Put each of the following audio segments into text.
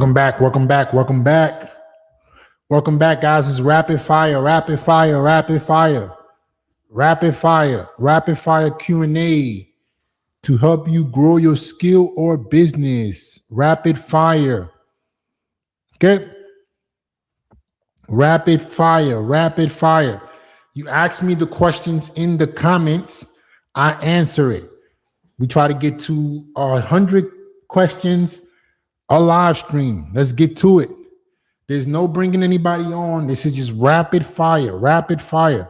Welcome back. Welcome back. Welcome back. Welcome back, guys. It's rapid fire, rapid fire, rapid fire, rapid fire, rapid fire Q&A to help you grow your skill or business. Rapid fire. Okay. Rapid fire, rapid fire. You ask me the questions in the comments, I answer it. We try to get to 100 questions a live stream. Let's get to it. There's no bringing anybody on. This is just rapid fire, rapid fire.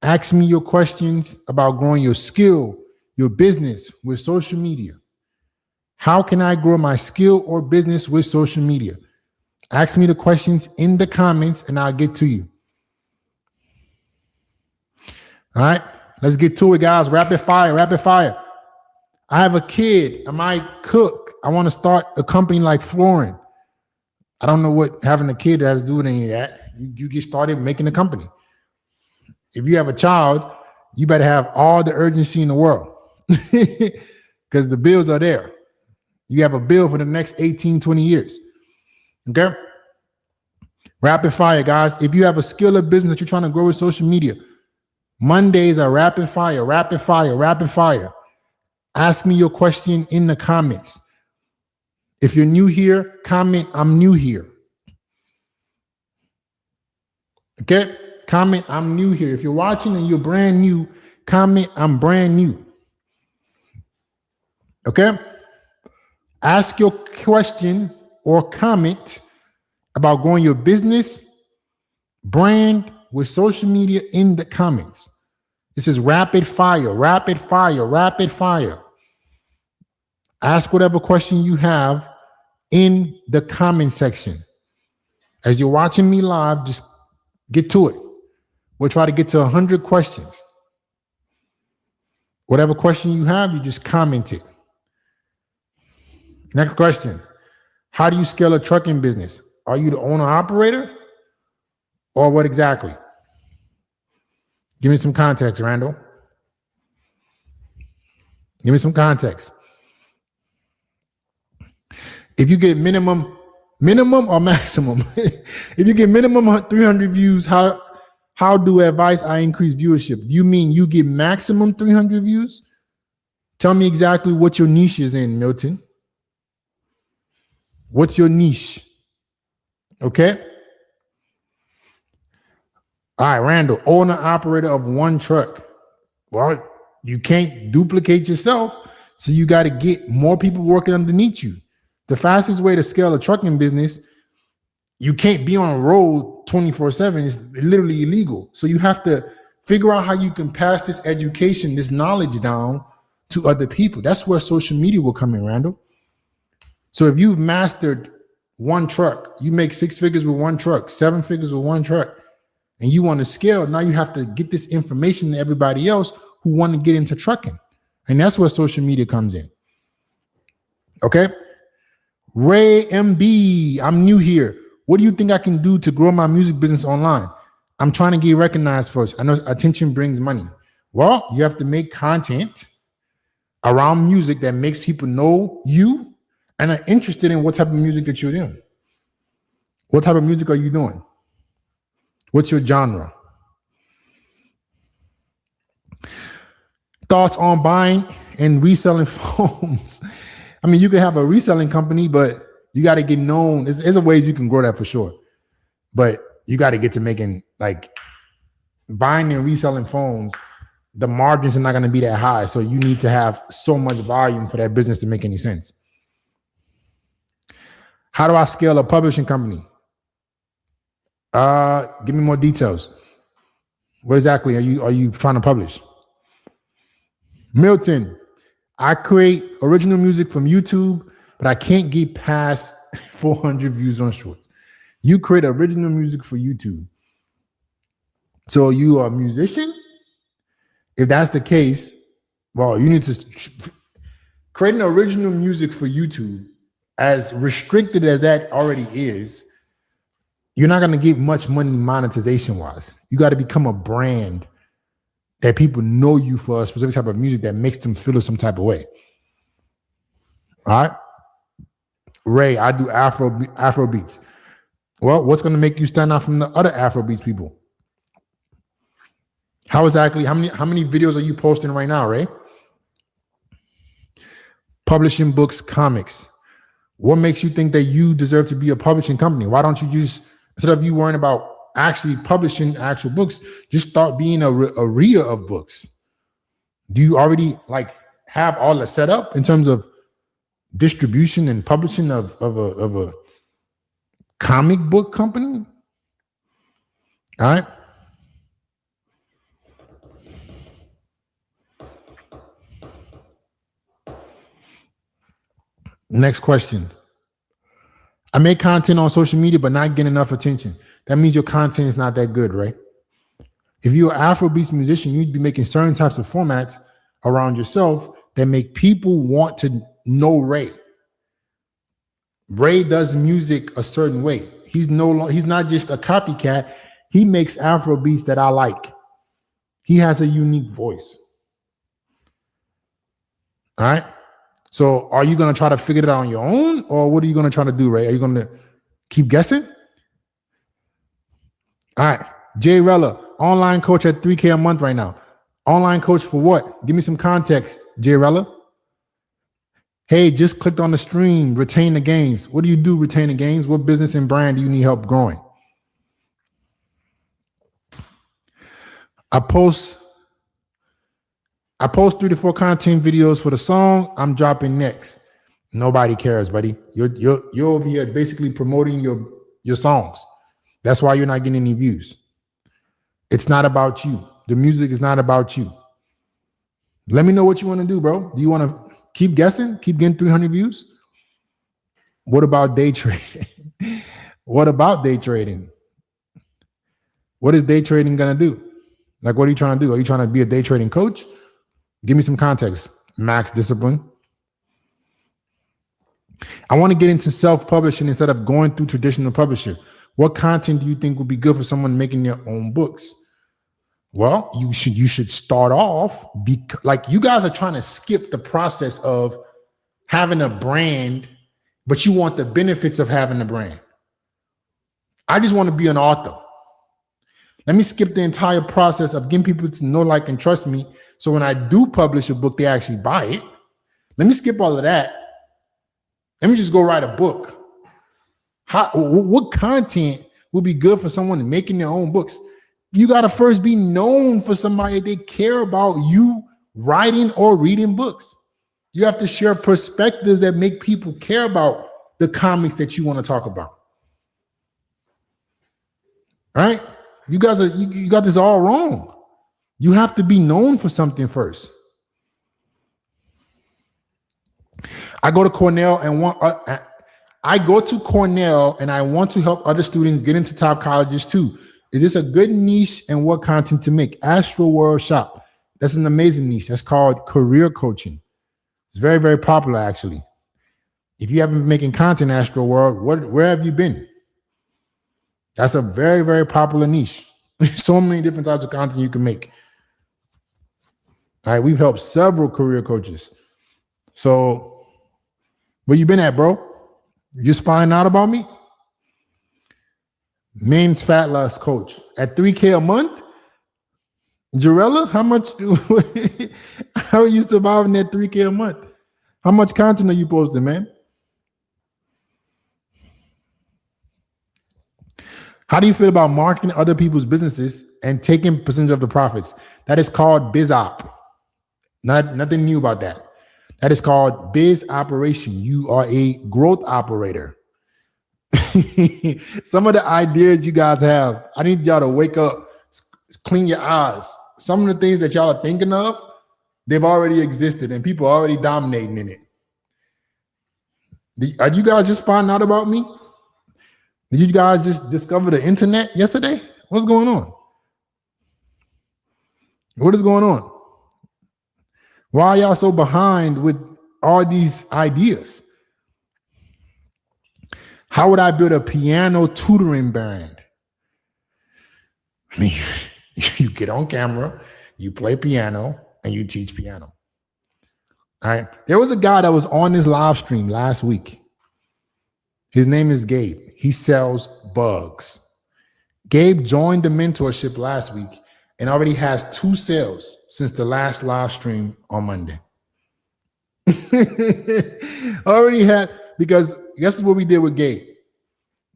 Ask me your questions about growing your skill, your business with social media. How can I grow my skill or business with social media? Ask me the questions in the comments and I'll get to you. All right, let's get to it, guys. Rapid fire, rapid fire. I have a kid. I might cook. I want to start a company like Florin. I don't know what having a kid has to do with any of that. You get started making a company. If you have a child, you better have all the urgency in the world because the bills are there. You have a bill for the next 18, 20 years. Okay? Rapid fire, guys. If you have a skill or business that you're trying to grow with social media, Mondays are rapid fire, rapid fire, rapid fire. Ask me your question in the comments. If you're new here, comment, I'm new here. Okay? Comment, I'm new here. If you're watching and you're brand new, comment, I'm brand new. Okay? Ask your question or comment about growing your business, brand with social media in the comments. This is rapid fire, rapid fire, rapid fire. Ask whatever question you have in the comment section. As you're watching me live, just get to it. We'll try to get to 100 questions. Whatever question you have, you just comment it. Next question. How do you scale a trucking business? Are you the owner operator or what exactly? Give me some context, Randall. Give me some context. If you get minimum or maximum, if you get minimum 300 views, how do advice I increase viewership? Do you mean you get maximum 300 views? Tell me exactly what your niche is in, Milton. What's your niche? Okay. All right, Randall, owner operator of one truck. Well, you can't duplicate yourself, so you got to get more people working underneath you. The fastest way to scale a trucking business, you can't be on a road 24/7. It's literally illegal. So you have to figure out how you can pass this education, this knowledge down to other people. That's where social media will come in, Randall. So if you've mastered one truck, you make 6 figures with one truck, 7 figures with one truck, and you want to scale, now you have to get this information to everybody else who want to get into trucking. And that's where social media comes in. Okay. Ray MB, I'm new here. What do you think I can do to grow my music business online? I'm trying to get recognized first. I know attention brings money. Well, you have to make content around music that makes people know you and are interested in what type of music that you're doing. What type of music are you doing? What's your genre? Thoughts on buying and reselling phones? I mean, you can have a reselling company, but you got to get known. There's a ways you can grow that for sure. But you got to get to making, like, buying and reselling phones. The margins are not going to be that high. So you need to have so much volume for that business to make any sense. How do I scale a publishing company? Give me more details. What exactly are you trying to publish? Milton, I create original music from YouTube, but I can't get past 400 views on shorts. You create original music for YouTube. So you are a musician? If that's the case, well, you need to create an original music for YouTube. As restricted as that already is, you're not going to get much money monetization wise. You got to become a brand that people know you for a specific type of music that makes them feel some type of way. All right. Ray, I do Afro beats. Well, what's going to make you stand out from the other Afro beats people? How exactly? How many videos are you posting right now, Ray? Publishing books, comics. What makes you think that you deserve to be a publishing company? Why don't you just, instead of you worrying about actually publishing actual books, just start being a reader of books? Do you already like have all the setup in terms of distribution and publishing of a comic book company? All right. Next question. I make content on social media, but not getting enough attention. That means your content is not that good, right? If you're an Afrobeats musician, you'd be making certain types of formats around yourself that make people want to know Ray. Ray does music a certain way. He's not just a copycat. He makes Afrobeats that I like. He has a unique voice. All right. So are you going to try to figure it out on your own, or what are you going to try to do, Ray? Are you going to keep guessing? All right. Jay Rella, online coach at $3K a month right now. Online coach for what? Give me some context, Jay Rella. Hey, just clicked on the stream, retain the gains. What do you do, retain the gains? What business and brand do you need help growing? I post 3 to 4 content videos for the song I'm dropping next. Nobody cares, buddy. You're over here basically promoting your songs. That's why you're not getting any views. It's not about you. The music is not about you. Let me know what you want to do, bro. Do you want to keep guessing? Keep getting 300 views? What about day trading? What about day trading? What is day trading going to do? Like, what are you trying to do? Are you trying to be a day trading coach? Give me some context. Max Discipline. I want to get into self-publishing instead of going through traditional publisher. What content do you think would be good for someone making their own books? Well, you should start off like you guys are trying to skip the process of having a brand, but you want the benefits of having a brand. I just want to be an author. Let me skip the entire process of getting people to know, like, and trust me. So when I do publish a book, they actually buy it. Let me skip all of that. Let me just go write a book. What content would be good for someone making their own books? You got to first be known for somebody they care about you writing or reading books. You have to share perspectives that make people care about the comics that you want to talk about. All right? You guys you got this all wrong. You have to be known for something first. I go to Cornell and I want to help other students get into top colleges too. Is this a good niche, and what content to make? Astro World Shop. That's an amazing niche. That's called career coaching. It's very, very popular, actually. If you haven't been making content, Astro World, where have you been? That's a very, very popular niche. So many different types of content you can make. All right, we've helped several career coaches. So where you been at, bro? You just finding out about me? Men's fat loss coach at $3K a month. Jarella, how are you surviving at $3K a month? How much content are you posting, man? How do you feel about marketing other people's businesses and taking percentage of the profits? That is called biz op. Nothing new about that. That is called biz operation. You are a growth operator. Some of the ideas you guys have, I need y'all to wake up, clean your eyes. Some of the things that y'all are thinking of, they've already existed and people are already dominating in it. Are you guys just finding out about me? Did you guys just discover the internet yesterday? What's going on? What is going on? Why are y'all so behind with all these ideas? How would I build a piano tutoring brand? I mean, you get on camera, you play piano, and you teach piano. All right. There was a guy that was on this live stream last week. His name is Gabe. He sells bugs. Gabe joined the mentorship last week and already has 2 sales since the last live stream on Monday. Already had, because guess what we did with Gabe?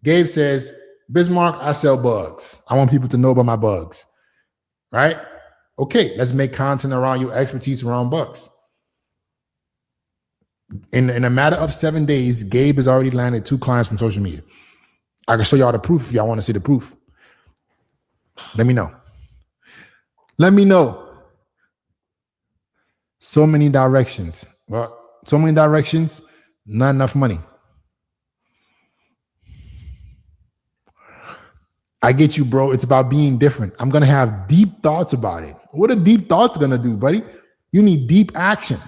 Gabe says, Bismarck, I sell bugs. I want people to know about my bugs, right? Okay, let's make content around your expertise around bugs. In a matter of 7 days, Gabe has already landed 2 clients from social media. I can show y'all the proof if y'all want to see the proof. Let me know. Let me know. So many directions. Well, so many directions, not enough money. I get you, bro. It's about being different. I'm going to have deep thoughts about it. What are deep thoughts going to do, buddy? You need deep action.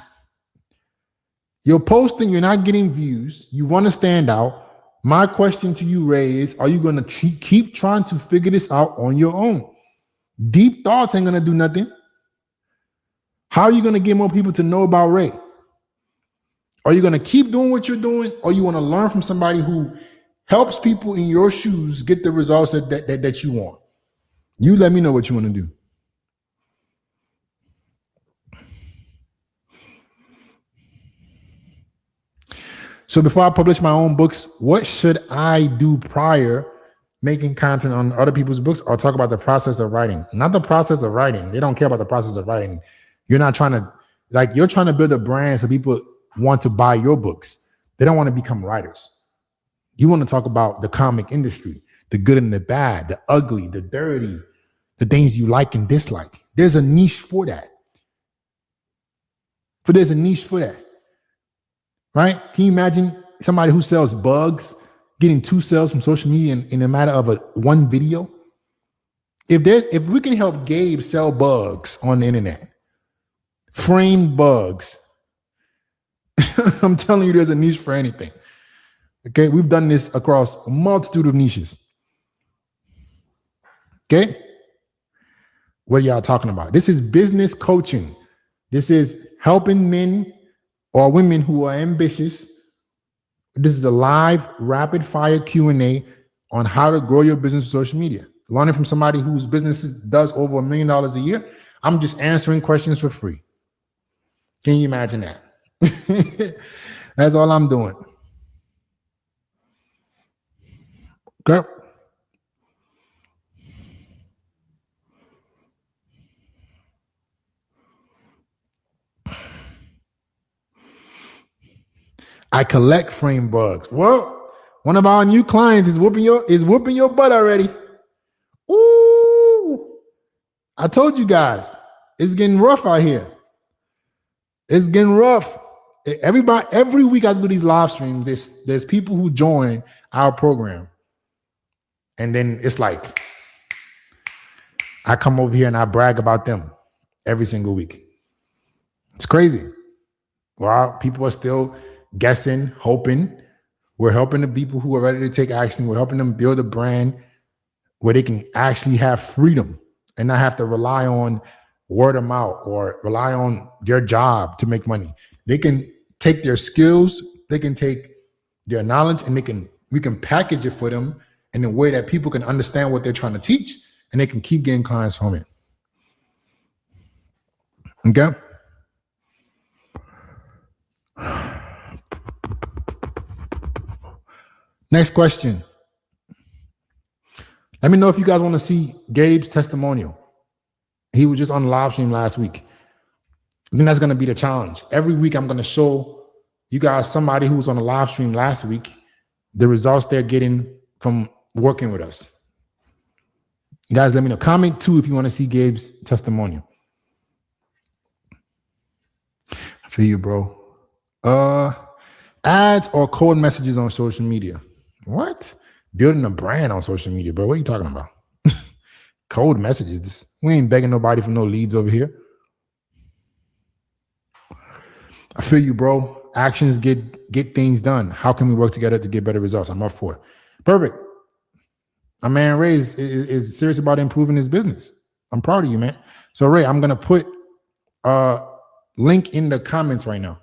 You're posting, you're not getting views. You want to stand out. My question to you, Ray, is are you going to keep trying to figure this out on your own? Deep thoughts ain't going to do nothing. How are you going to get more people to know about Ray? Are you going to keep doing what you're doing, or you want to learn from somebody who helps people in your shoes get the results that you want? You let me know what you want to do. So before I publish my own books, what should I do prior making content on other people's books, or talk about the process of writing? Not the process of writing. They don't care about the process of writing. You're not trying to, you're trying to build a brand so people want to buy your books. They don't want to become writers. You want to talk about the comic industry, the good and the bad, the ugly, the dirty, the things you like and dislike. There's a niche for that. There's a niche for that. Right? Can you imagine somebody who sells bugs getting 2 sales from social media in a matter of one video? If we can help Gabe sell bugs on the internet, framed bugs, I'm telling you, there's a niche for anything. Okay, we've done this across a multitude of niches. Okay, what are y'all talking about? This is business coaching. This is helping men or women who are ambitious. This is a live rapid fire Q&A on how to grow your business with social media. Learning from somebody whose business does over $1 million a year. I'm just answering questions for free. Can you imagine that? That's all I'm doing. Okay. I collect frame bugs. Well, one of our new clients is whooping your butt already. Ooh, I told you guys, it's getting rough out here. It's getting rough. Everybody, every week I do these live streams. There's people who join our program, and then it's like I come over here and I brag about them every single week. It's crazy. Well, people are still guessing, hoping. We're helping the people who are ready to take action. We're helping them build a brand where they can actually have freedom and not have to rely on word of mouth or rely on their job to make money. They can take their skills, they can take their knowledge, and we can package it for them in a way that people can understand what they're trying to teach, and they can keep getting clients from it. Okay. Next question. Let me know if you guys want to see Gabe's testimonial. He was just on the live stream last week. I think that's going to be the challenge. Every week I'm going to show you guys somebody who was on the live stream last week, the results they're getting from working with us. You guys, let me know. Comment too if you want to see Gabe's testimonial. I feel you, bro. Ads or cold messages on social media. What? Building a brand on social media, bro. What are you talking about? Cold messages. We ain't begging nobody for no leads over here. I feel you, bro. Actions get things done. How can we work together to get better results? I'm up for it. Perfect. My man Ray is serious about improving his business. I'm proud of you, man. So Ray, I'm gonna put a link in the comments right now.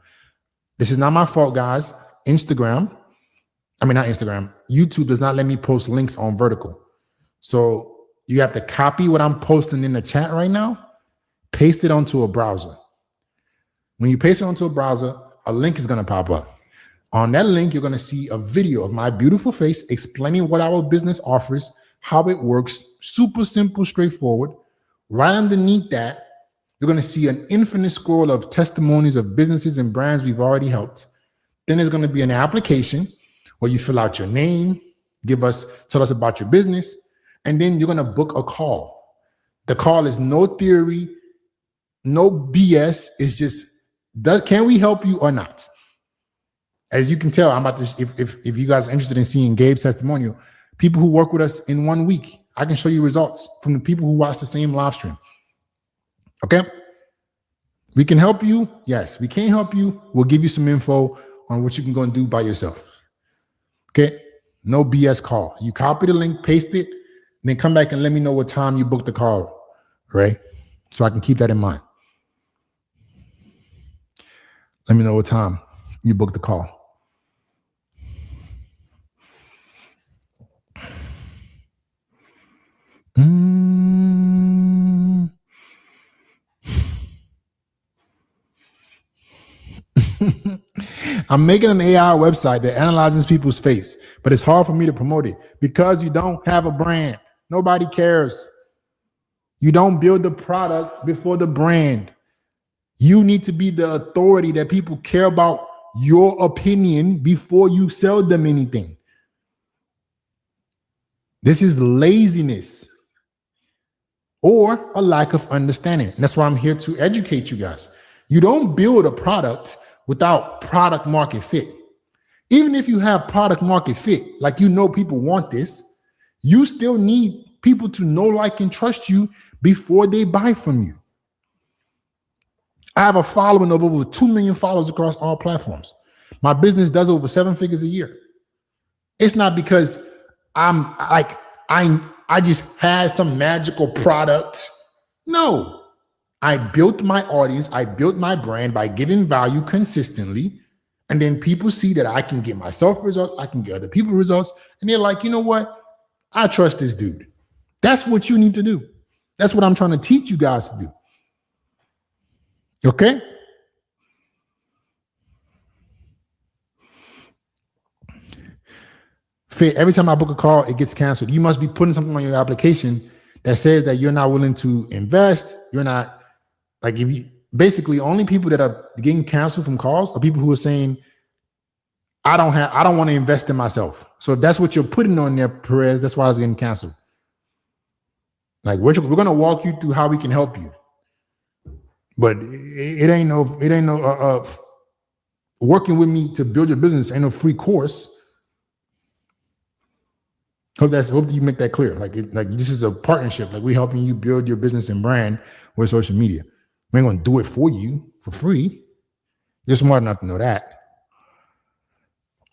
This is not my fault, guys. Instagram, I mean, not Instagram. YouTube does not let me post links on vertical. So you have to copy what I'm posting in the chat right now, paste it onto a browser. When you paste it onto a browser, a link is going to pop up. On that link, you're going to see a video of my beautiful face explaining what our business offers, how it works, super simple, straightforward. Right underneath that, you're going to see an infinite scroll of testimonies of businesses and brands we've already helped. Then there's going to be an application where you fill out your name, tell us about your business, and then you're going to book a call. The call is no theory, no BS. It's just, can we help you or not? As you can tell, I'm about to, if you guys are interested in seeing Gabe's testimonial, people who work with us in 1 week, I can show you results from the people who watch the same live stream. Okay? We can help you. Yes, we can't help you. We'll give you some info on what you can go and do by yourself. Okay? No BS call. You copy the link, paste it, and then come back and let me know what time you booked the call, right? So I can keep that in mind. Let me know what time you booked the call. I'm making an AI website that analyzes people's face, but it's hard for me to promote it because you don't have a brand. Nobody cares. You don't build the product before the brand. You need to be the authority that people care about your opinion before you sell them anything. This is laziness or a lack of understanding. And that's why I'm here to educate you guys. You don't build a product without product market fit. Even if you have product market fit, like you know people want this, you still need people to know, like, and trust you before they buy from you. I have a following of over 2 million followers across all platforms. My business does over 7 figures a year. It's not because I just had some magical product. No, I built my audience. I built my brand by giving value consistently. And then people see that I can get myself results. I can get other people results. And they're like, you know what? I trust this dude. That's what you need to do. That's what I'm trying to teach you guys to do. Okay? Every time I book a call, it gets canceled. You must be putting something on your application that says that you're not willing to invest. You're not, like, if you basically, only people that are getting canceled from calls are people who are saying, I don't want to invest in myself. So if that's what you're putting on there, Perez, that's why it's getting canceled. Like, we're going to walk you through how we can help you. But it ain't no working with me to build your business ain't no free course. Hope you make that clear. Like this is a partnership. Like, we're helping you build your business and brand with social media. We ain't gonna do it for you for free. You're smart enough to know that.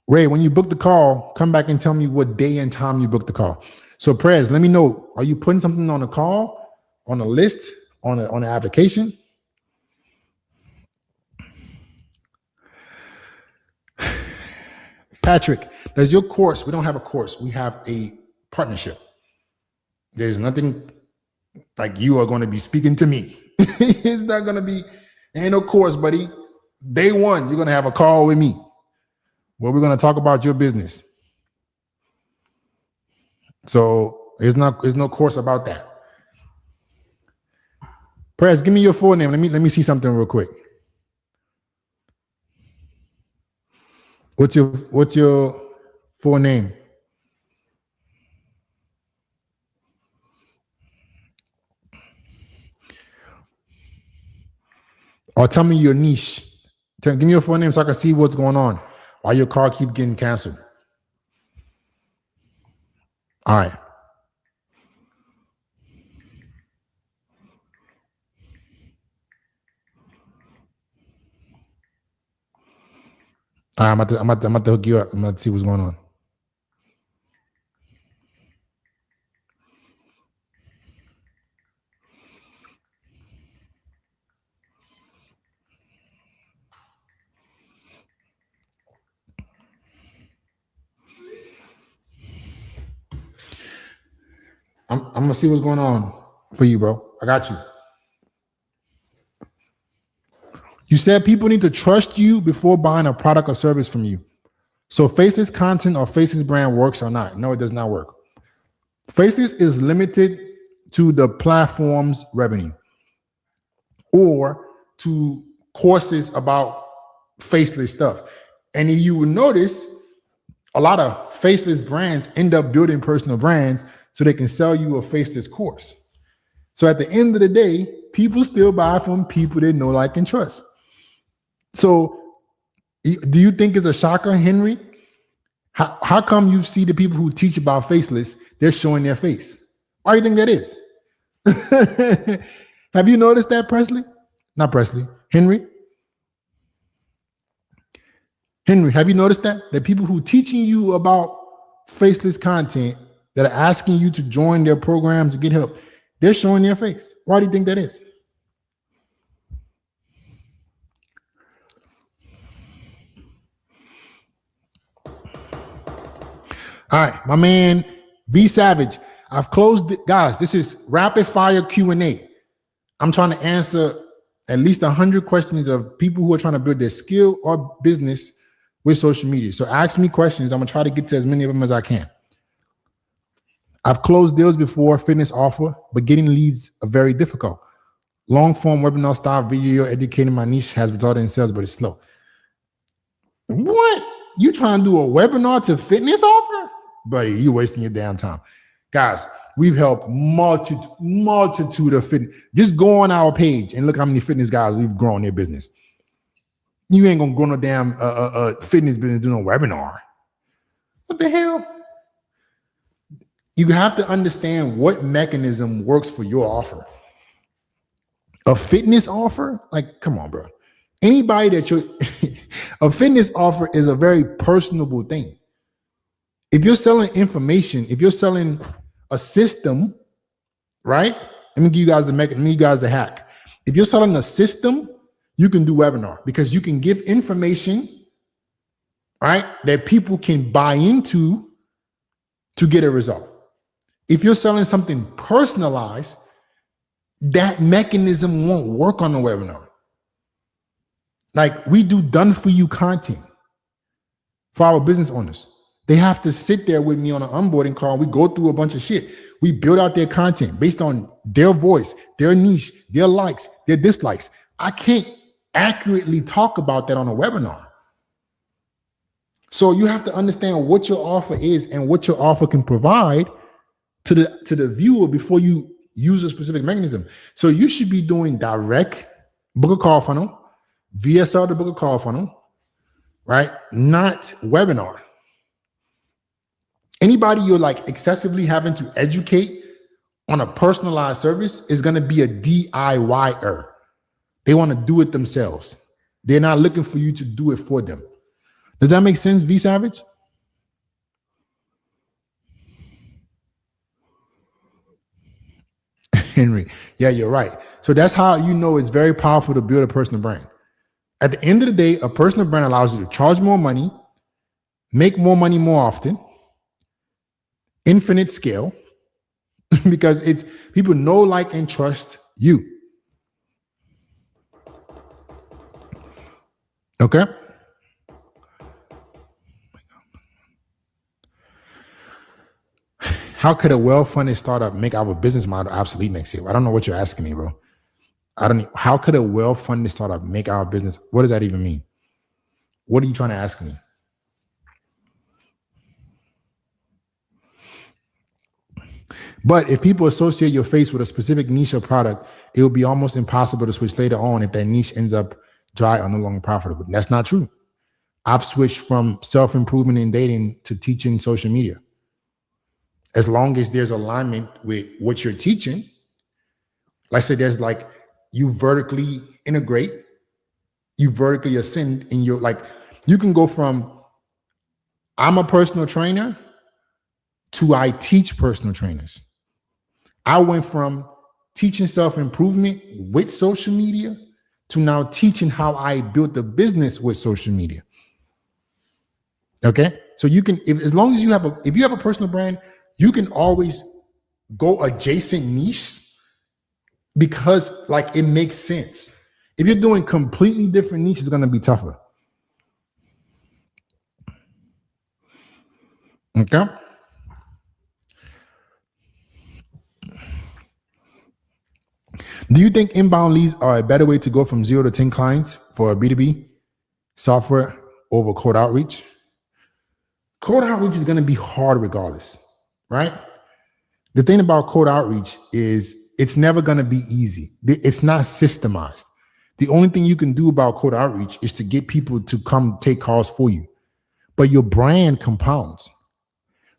Ray, when you book the call, come back and tell me what day and time you booked the call. So Perez, let me know. Are you putting something on a call, on a list, on an application? Patrick, does your course, we don't have a course, we have a partnership. There's nothing like you are going to be speaking to me. It's not going to be, ain't no course, buddy. Day one, you're going to have a call with me where we're going to talk about your business. So there's no course about that. Perez, give me your full name. Let me see something real quick. What's your full name? Or tell me your niche. Give me your full name so I can see what's going on. Why your car keep getting canceled. All right. All right, I'm about to hook you up. I'm about to see what's going on. I'm gonna see what's going on for you, bro. I got you. You said people need to trust you before buying a product or service from you. So faceless content or faceless brand works or not? No, it does not work. Faceless is limited to the platform's revenue or to courses about faceless stuff. And you will notice a lot of faceless brands end up building personal brands so they can sell you a faceless course. So at the end of the day, people still buy from people they know, like, and trust. So do you think it's a shocker, Henry? How come you see the people who teach about faceless, they're showing their face? Why do you think that is? Have you noticed that, Presley? Not Presley, Henry? Henry, have you noticed that? The people who teaching you about faceless content that are asking you to join their program to get help, they're showing their face. Why do you think that is? All right, my man V Savage. I've closed it, guys. This is rapid fire Q&A. I'm trying to answer at least 100 questions of people who are trying to build their skill or business with social media. So ask me questions. I'm gonna try to get to as many of them as I can. I've closed deals before, fitness offer, but getting leads are very difficult. Long form webinar style video educating my niche has resulted in sales, but it's slow. What? You trying to do a webinar to fitness offer? Buddy, you wasting your damn time. Guys, we've helped multitude of fitness. Just go on our page and look how many fitness guys we've grown their business. You ain't gonna grow no damn fitness business doing a webinar. What the hell? You have to understand what mechanism works for your offer. A fitness offer? Like, come on, bro. Anybody that you're a fitness offer is a very personable thing. If you're selling information, if you're selling a system, right? Let me give you guys the hack. If you're selling a system, you can do webinar because you can give information, right, that people can buy into to get a result. If you're selling something personalized, that mechanism won't work on the webinar. Like, we do done for you content for our business owners. They have to sit there with me on an onboarding call. We go through a bunch of shit. We build out their content based on their voice, their niche, their likes, their dislikes. I can't accurately talk about that on a webinar. So you have to understand what your offer is and what your offer can provide to the viewer before you use a specific mechanism. So you should be doing direct book a call funnel, VSL to book a call funnel, right? Not webinar. Anybody you're like excessively having to educate on a personalized service is going to be a DIYer. They want to do it themselves. They're not looking for you to do it for them. Does that make sense, V Savage? Henry, yeah, you're right. So that's how you know it's very powerful to build a personal brand. At the end of the day, a personal brand allows you to charge more money, make more money more often, infinite scale, because it's people know, like, and trust you. Okay. How could a well-funded startup make our business model obsolete next year? I don't know what you're asking me, bro. How could a well-funded startup make our business? What does that even mean? What are you trying to ask me? But if people associate your face with a specific niche or product, it will be almost impossible to switch later on if that niche ends up dry or no longer profitable. That's not true. I've switched from self-improvement in dating to teaching social media. As long as there's alignment with what you're teaching, let's say there's like, you vertically integrate, you vertically ascend in your, like, you can go from I'm a personal trainer to I teach personal trainers. I went from teaching self-improvement with social media to now teaching how I built the business with social media. Okay. So you can, if you have a personal brand, you can always go adjacent niche because like it makes sense. If you're doing completely different niche, it's going to be tougher. Okay. Do you think inbound leads are a better way to go from 0 to 10 clients for a B2B software over cold outreach? Cold outreach is going to be hard regardless, right? The thing about cold outreach is it's never going to be easy. It's not systemized. The only thing you can do about cold outreach is to get people to come take calls for you. But your brand compounds.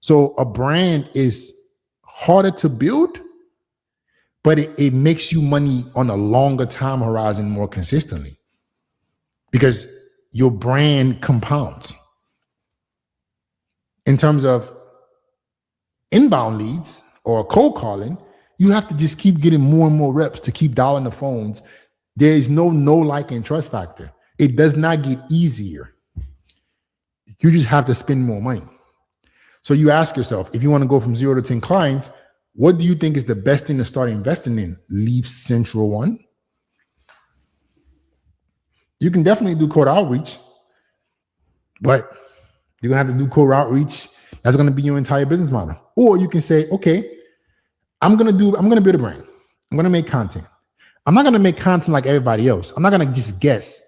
So a brand is harder to build, but it makes you money on a longer time horizon more consistently because your brand compounds. In terms of inbound leads or cold calling, you have to just keep getting more and more reps to keep dialing the phones. There is no like, and trust factor. It does not get easier. You just have to spend more money. So you ask yourself, if you want to go from 0 to 10 clients, what do you think is the best thing to start investing in? Leaf Central One. You can definitely do cold outreach, but you're gonna have to do cold outreach. That's gonna be your entire business model. Or you can say, okay, I'm gonna build a brand. I'm gonna make content. I'm not gonna make content like everybody else. I'm not gonna just guess.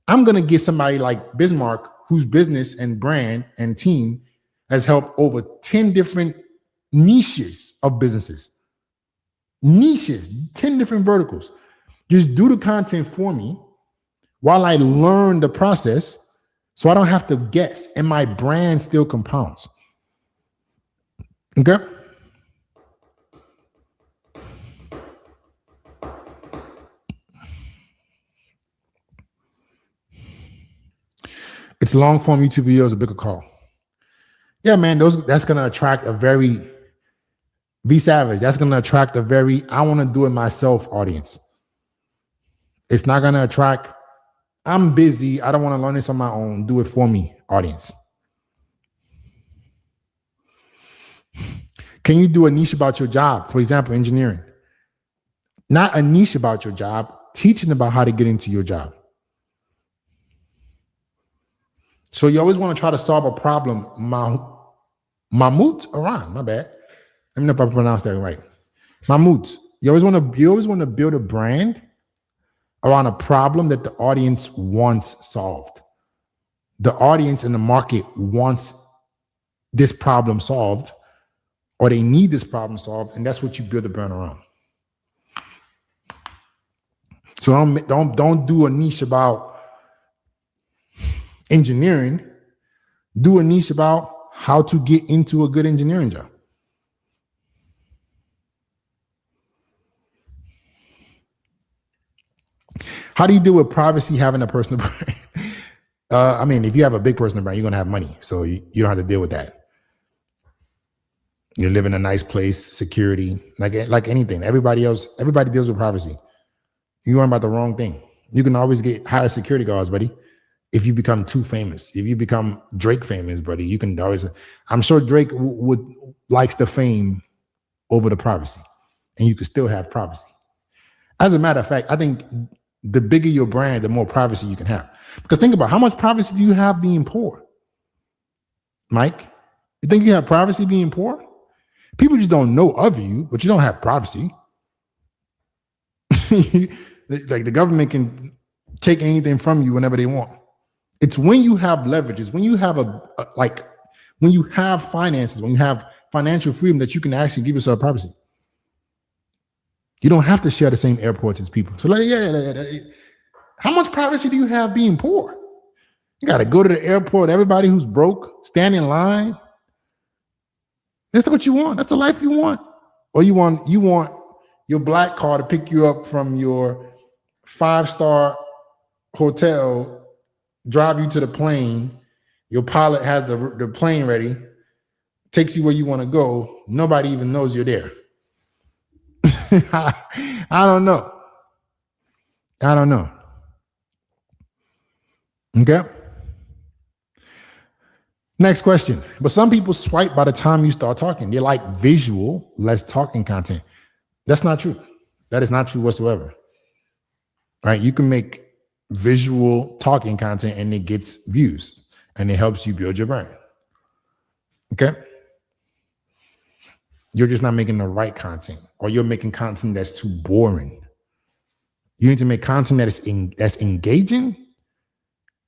I'm gonna get somebody like Bismarck, whose business and brand and team has helped over 10 different niches of businesses. Niches, 10 different verticals. Just do the content for me while I learn the process so I don't have to guess and my brand still compounds. Okay? It's long form YouTube videos, a bigger call. Yeah, man, that's gonna attract a very be savage. That's gonna attract a very I want to do it myself audience. It's not gonna attract I'm busy, I don't want to learn this on my own, do it for me audience. Can you do a niche about your job? For example, engineering. Not a niche about your job, teaching about how to get into your job. So you always want to try to solve a problem. Mahmoud Aran, my bad. Let me know if I pronounced that right. Mahmoud. You always want to build a brand around a problem that the audience wants solved. The audience in the market wants this problem solved, or they need this problem solved, and that's what you build a brand around. So don't do a niche about engineering. Do a niche about how to get into a good engineering job. How do you deal with privacy having a personal brand? I mean, if you have a big personal brand, you're going to have money. So you don't have to deal with that. You live in a nice place, security, like anything. Everybody deals with privacy. You're going about the wrong thing. You can always get higher security guards, buddy. If you become too famous, if you become Drake famous, buddy, you can always, I'm sure Drake likes the fame over the privacy, and you can still have privacy. As a matter of fact, I think the bigger your brand, the more privacy you can have. Because think about how much privacy do you have being poor? Mike, you think you have privacy being poor? People just don't know of you, but you don't have privacy. Like the government can take anything from you whenever they want. It's when you have leverage, it's when you have when you have finances, when you have financial freedom that you can actually give yourself privacy. You don't have to share the same airports as people. So how much privacy do you have being poor? You got to go to the airport. Everybody who's broke, stand in line. That's what you want. That's the life you want. Or you want your black car to pick you up from your 5-star hotel, drive you to the plane. Your pilot has the plane ready, takes you where you want to go. Nobody even knows you're there. I don't know. Okay. Next question. But some people swipe by the time you start talking. They like visual, less talking content. That's not true. That is not true whatsoever. Right? You can make visual talking content and it gets views and it helps you build your brand. Okay? You're just not making the right content, or you're making content that's too boring. You need to make content that's engaging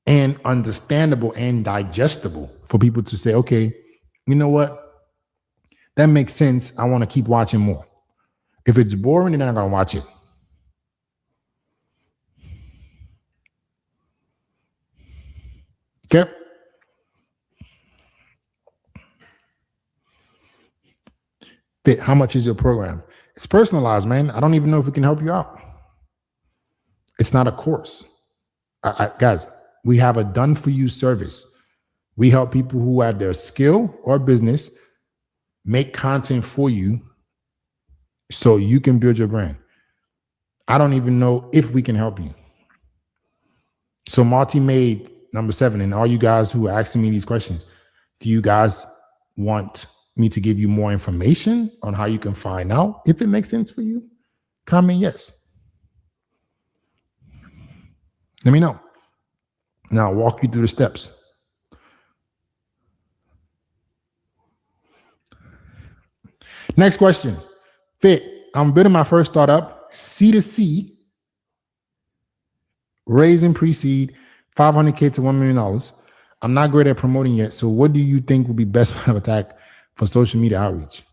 and understandable and digestible for people to say, okay, you know what? That makes sense. I want to keep watching more. If it's boring, then I'm not going to watch it. Okay? Fit, how much is your program? It's personalized, man. I don't even know if we can help you out. It's not a course. Guys, we have a done-for-you service. We help people who have their skill or business make content for you so you can build your brand. I don't even know if we can help you. So multi-made number 7, and all you guys who are asking me these questions, do you guys want me to give you more information on how you can find out if it makes sense for you? Comment yes. Let me know. Now I'll walk you through the steps. Next question. Fit, I'm building my first startup, C2C, raising pre-seed, $500K to $1 million. I'm not great at promoting yet. So what do you think would be best plan of attack for social media outreach?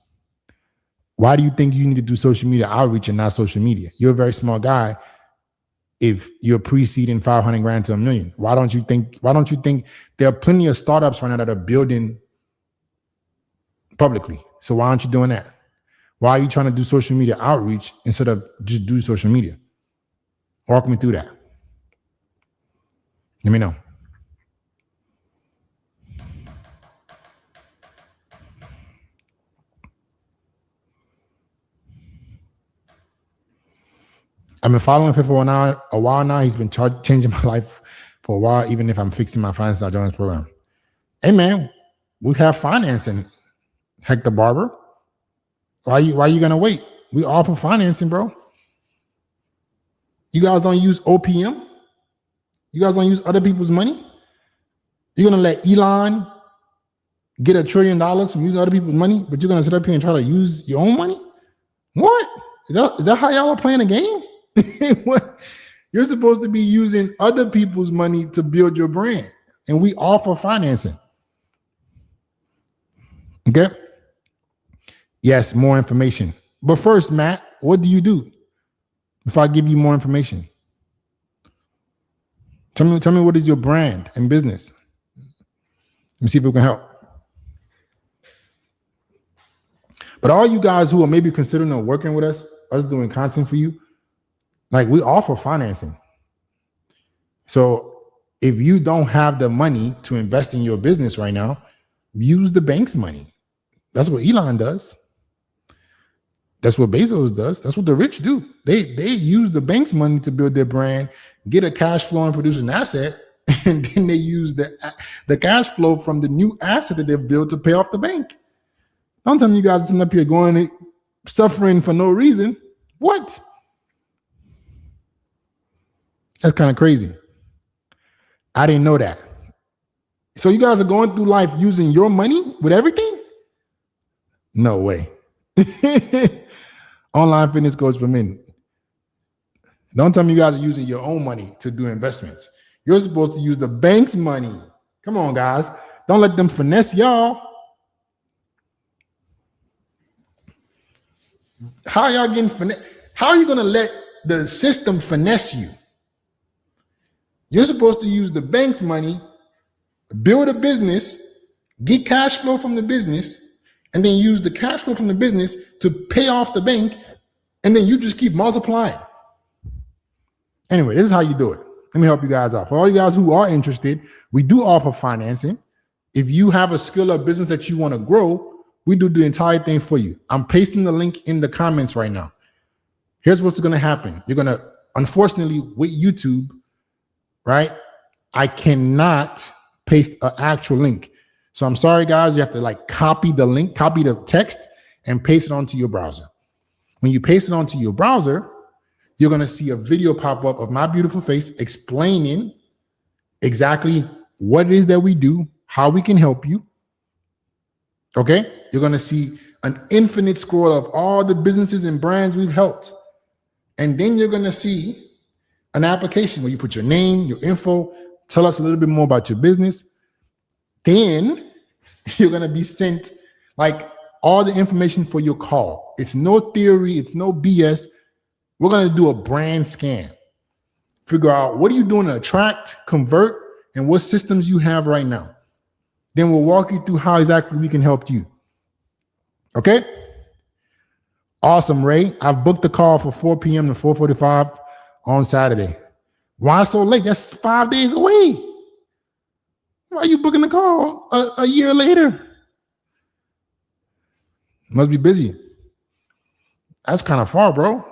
Why do you think you need to do social media outreach and not social media? You're a very smart guy. If you're pre-seeding 500 grand to $1 million, why don't you think there are plenty of startups right now that are building publicly? So why aren't you doing that? Why are you trying to do social media outreach instead of just do social media? Walk me through that. Let me know. I've been following Fit for a while now. He's been changing my life for a while, even if I'm fixing my finances. I join his program. Hey man, we have financing. Hector Barber. Why you gonna wait? We offer financing, bro. You guys don't use OPM? You guys don't use other people's money? You're gonna let Elon get $1 trillion from using other people's money, but you're gonna sit up here and try to use your own money? What? Is that how y'all are playing the game? What? You're supposed to be using other people's money to build your brand, and we offer financing. Okay. Yes, more information. But first, Matt, what do you do before I give you more information? Tell me what is your brand and business? Let me see if we can help. But all you guys who are maybe considering working with us doing content for you, like we offer financing. So if you don't have the money to invest in your business right now, use the bank's money. That's what Elon does. That's what Bezos does. That's what the rich do. They use the bank's money to build their brand, get a cash flow and produce an asset, and then they use the cash flow from the new asset that they've built to pay off the bank. Don't tell me you guys are sitting up here going suffering for no reason. What? That's kind of crazy. I didn't know that. So you guys are going through life using your money with everything? No way. Online fitness coach for men. Don't tell me you guys are using your own money to do investments. You're supposed to use the bank's money. Come on, guys. Don't let them finesse y'all. How are y'all getting finesse? How are you going to let the system finesse you? You're supposed to use the bank's money, build a business, get cash flow from the business, and then use the cash flow from the business to pay off the bank, and then you just keep multiplying. Anyway, this is how you do it. Let me help you guys out. For all you guys who are interested, we do offer financing. If you have a skill or business that you want to grow, we do the entire thing for you. I'm pasting the link in the comments right now. Here's what's going to happen. You're going to, unfortunately, with YouTube, right? I cannot paste an actual link. So I'm sorry, guys, you have to like copy the link, copy the text, and paste it onto your browser. When you paste it onto your browser, you're going to see a video pop up of my beautiful face explaining exactly what it is that we do, how we can help you. Okay? You're going to see an infinite scroll of all the businesses and brands we've helped. And then you're going to see an application where you put your name, your info, tell us a little bit more about your business. Then you're going to be sent like all the information for your call. It's no theory. It's no BS. We're going to do a brand scan. Figure out what are you doing to attract, convert, and what systems you have right now. Then we'll walk you through how exactly we can help you. Okay? Awesome, Ray. I've booked the call for 4 p.m. to 4:45 on Saturday. Why so late? That's 5 days away. Why are you booking the call a year later? Must be busy. That's kind of far, bro.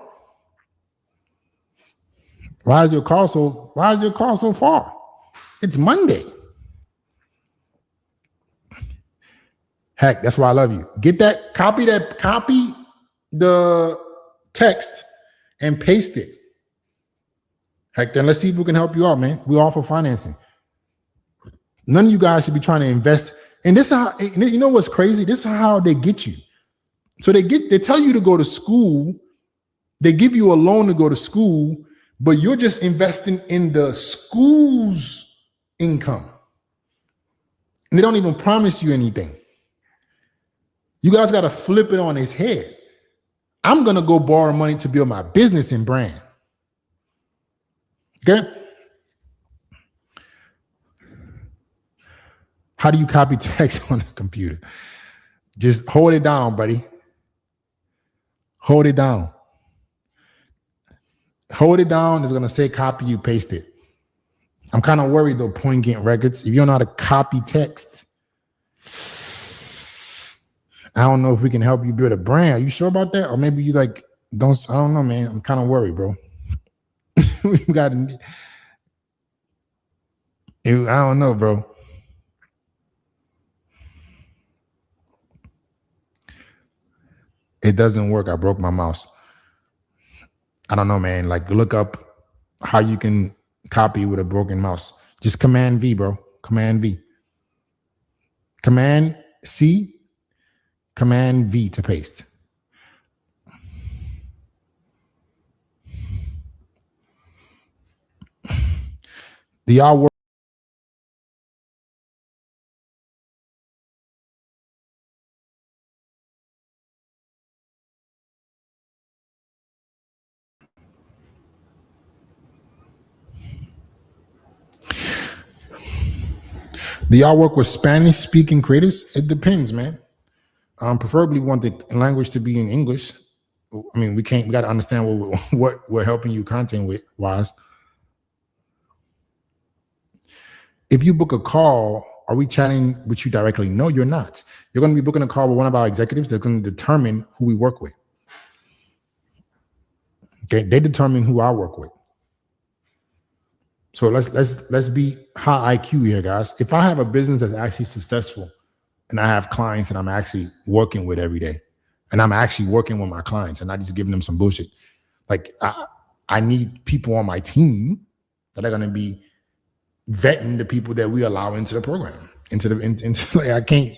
Why is your call so far? It's Monday. Heck, that's why I love you. Get that, copy the text and paste it. Heck, then let's see if we can help you out, man. We offer financing. None of you guys should be trying to invest. And this is how, you know what's crazy? This is how they get you. So they tell you to go to school. They give you a loan to go to school, but you're just investing in the school's income. And they don't even promise you anything. You guys got to flip it on its head. I'm going to go borrow money to build my business and brand. Okay? How do you copy text on a computer? Just hold it down, buddy. Hold it down. Hold it down. It's going to say copy, you paste it. I'm kind of worried though, Point Gain Records. If you don't know how to copy text, I don't know if we can help you build a brand. Are you sure about that? Or maybe you like, I don't know, man. I'm kind of worried, bro. I don't know, bro. It doesn't work. I broke my mouse. I don't know, man. Like, look up how you can copy with a broken mouse. Just Command V, bro. Command V. Command C. Command V to paste. Do y'all work? Do y'all work with Spanish speaking creators? It depends, man. Preferably want the language to be in English. I mean, we got to understand what we're helping you content with wise. If you book a call, are we chatting with you directly? No, you're not. You're going to be booking a call with one of our executives that's going to determine who we work with. Okay, they determine who I work with. So let's be high IQ here, guys. If I have a business that's actually successful and I have clients that I'm actually working with every day, and I'm actually working with my clients and not just giving them some bullshit, like I need people on my team that are going to be vetting the people that we allow into the program, into like, I can't,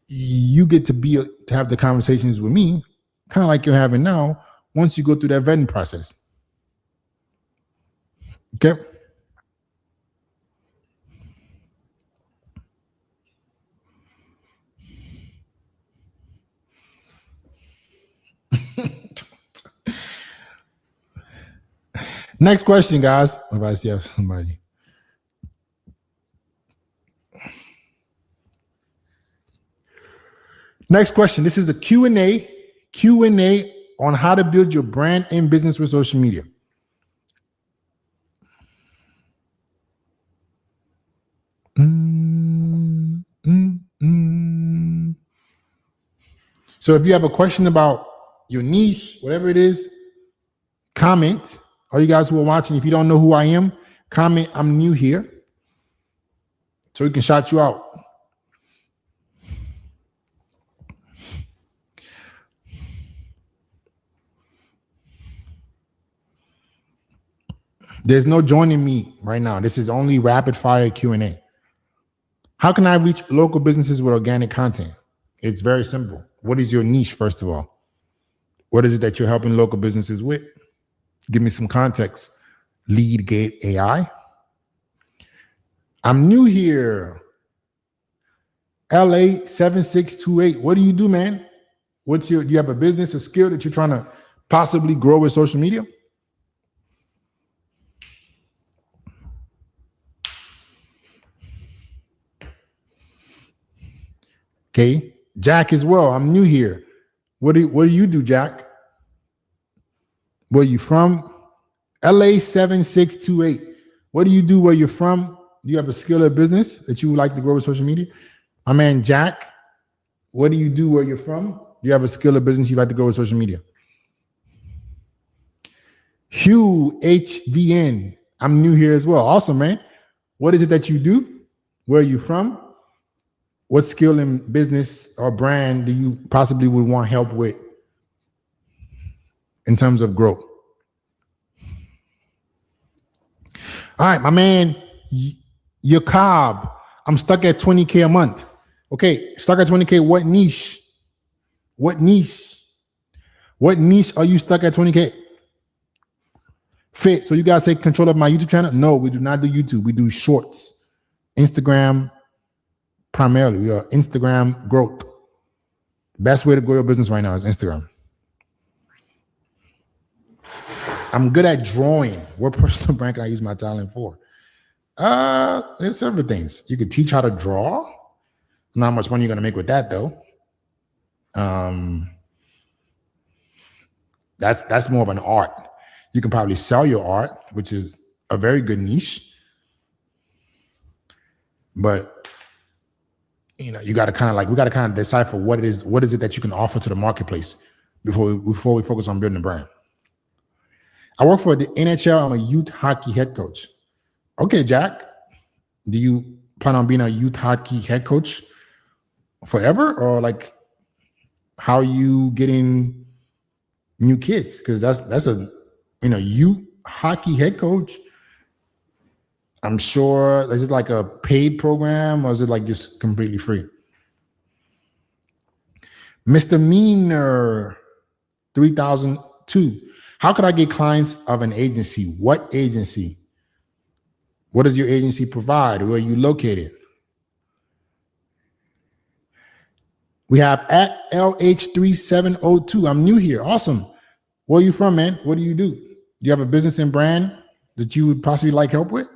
you get to have the conversations with me, kind of like you're having now, once you go through that vetting process. Okay. Next question, guys. If I see somebody. Next question. This is the Q&A on how to build your brand and business with social media. So if you have a question about your niche, whatever it is, comment. All you guys who are watching, if you don't know who I am, comment, I'm new here, so we can shout you out. There's no joining me right now. This is only rapid fire Q&A. How can I reach local businesses with organic content? It's very simple. What is your niche, first of all? What is it that you're helping local businesses with? Give me some context. Leadgate AI. I'm new here. LA 7628. What do you do, man? Do you have a business, a skill that you're trying to possibly grow with social media? Okay, Jack as well. I'm new here. What do you do, Jack? Where you from? LA 7628. What do you do where you're from? Do you have a skill or business that you would like to grow with social media? My man Jack, what do you do where you're from? Do you have a skill or business you'd like to grow with social media? Hugh HVN. I'm new here as well. Awesome, man. What is it that you do? Where are you from? What skill in business or brand do you possibly would want help with in terms of growth? All right, my man, Yacob, I'm stuck at 20K a month. Okay, stuck at 20K, what niche? What niche? What niche are you stuck at 20K? Fit, so you guys take control of my YouTube channel? No, we do not do YouTube. We do shorts. Instagram, primarily. We are Instagram growth. Best way to grow your business right now is Instagram. I'm good at drawing. What personal brand can I use my talent for? There's several things. You could teach how to draw. Not how much money you're gonna make with that though. That's more of an art. You can probably sell your art, which is a very good niche. But you know, we gotta kind of decipher what is it that you can offer to the marketplace before we focus on building a brand. I work for the NHL. I'm a youth hockey head coach. Okay, Jack, do you plan on being a youth hockey head coach forever, or like how are you getting new kids? Because that's a youth hockey head coach. I'm sure, is it like a paid program or is it like just completely free? Misdemeanor 3002. How could I get clients of an agency? What agency? What does your agency provide? Where are you located? We have at LH3702. I'm new here. Awesome. Where are you from, man? What do you do? Do you have a business and brand that you would possibly like help with?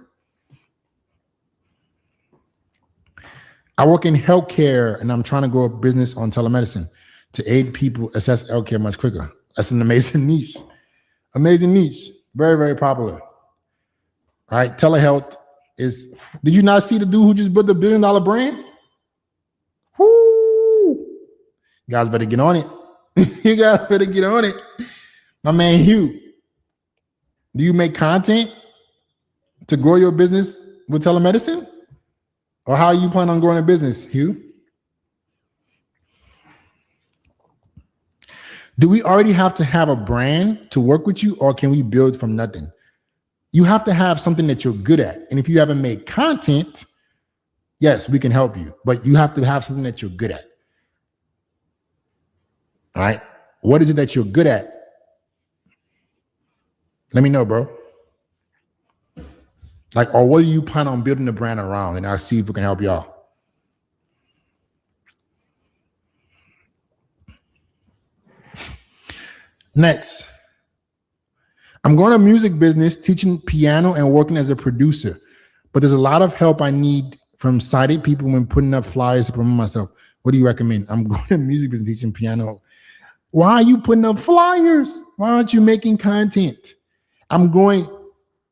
I work in healthcare and I'm trying to grow a business on telemedicine to aid people assess healthcare much quicker. That's an amazing niche. Amazing niche. Very, very popular. All right. Telehealth is, did you not see the dude who just built the $1 billion brand? Woo! You guys better get on it. You guys better get on it. My man Hugh, do you make content to grow your business with telemedicine? Or how are you planning on growing a business, Hugh? Do we already have to have a brand to work with you, or can we build from nothing? You have to have something that you're good at. And if you haven't made content, yes, we can help you, but you have to have something that you're good at. All right. What is it that you're good at? Let me know, bro. Like, or what do you plan on building the brand around? And I'll see if we can help y'all. Next, I'm going to music business, teaching piano and working as a producer. But there's a lot of help I need from sighted people when putting up flyers to promote myself. What do you recommend? I'm going to music business, teaching piano. Why are you putting up flyers? Why aren't you making content? I'm growing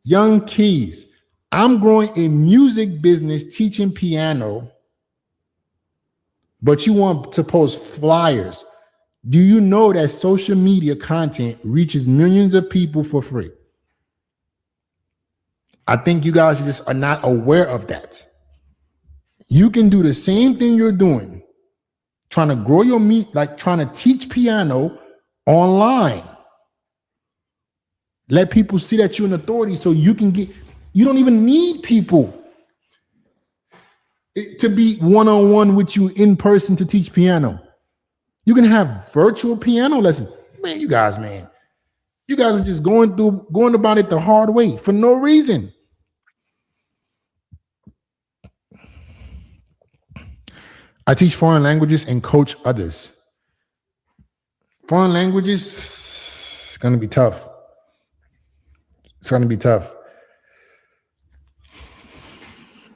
Young Keys. I'm growing a music business, teaching piano, but you want to post flyers. Do you know that social media content reaches millions of people for free? I think you guys just are not aware of that. You can do the same thing you're doing, trying to grow your meat, like trying to teach piano online. Let people see that you're an authority so you don't even need people to be one-on-one with you in person to teach piano. You can have virtual piano lessons. Man, you guys are just going about it the hard way for no reason. I teach foreign languages and coach others. Foreign languages, it's going to be tough. It's going to be tough.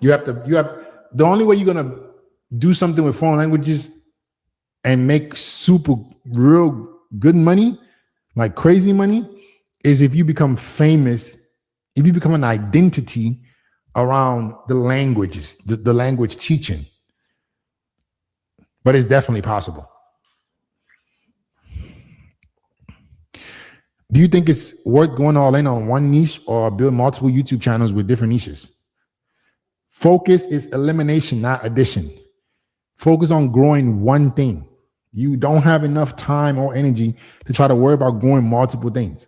The only way you're going to do something with foreign languages and make super real good money, like crazy money, is if you become famous, if you become an identity around the languages, the language teaching. But it's definitely possible. Do you think it's worth going all in on one niche or build multiple YouTube channels with different niches? Focus is elimination, not addition. Focus on growing one thing. You don't have enough time or energy to try to worry about growing multiple things.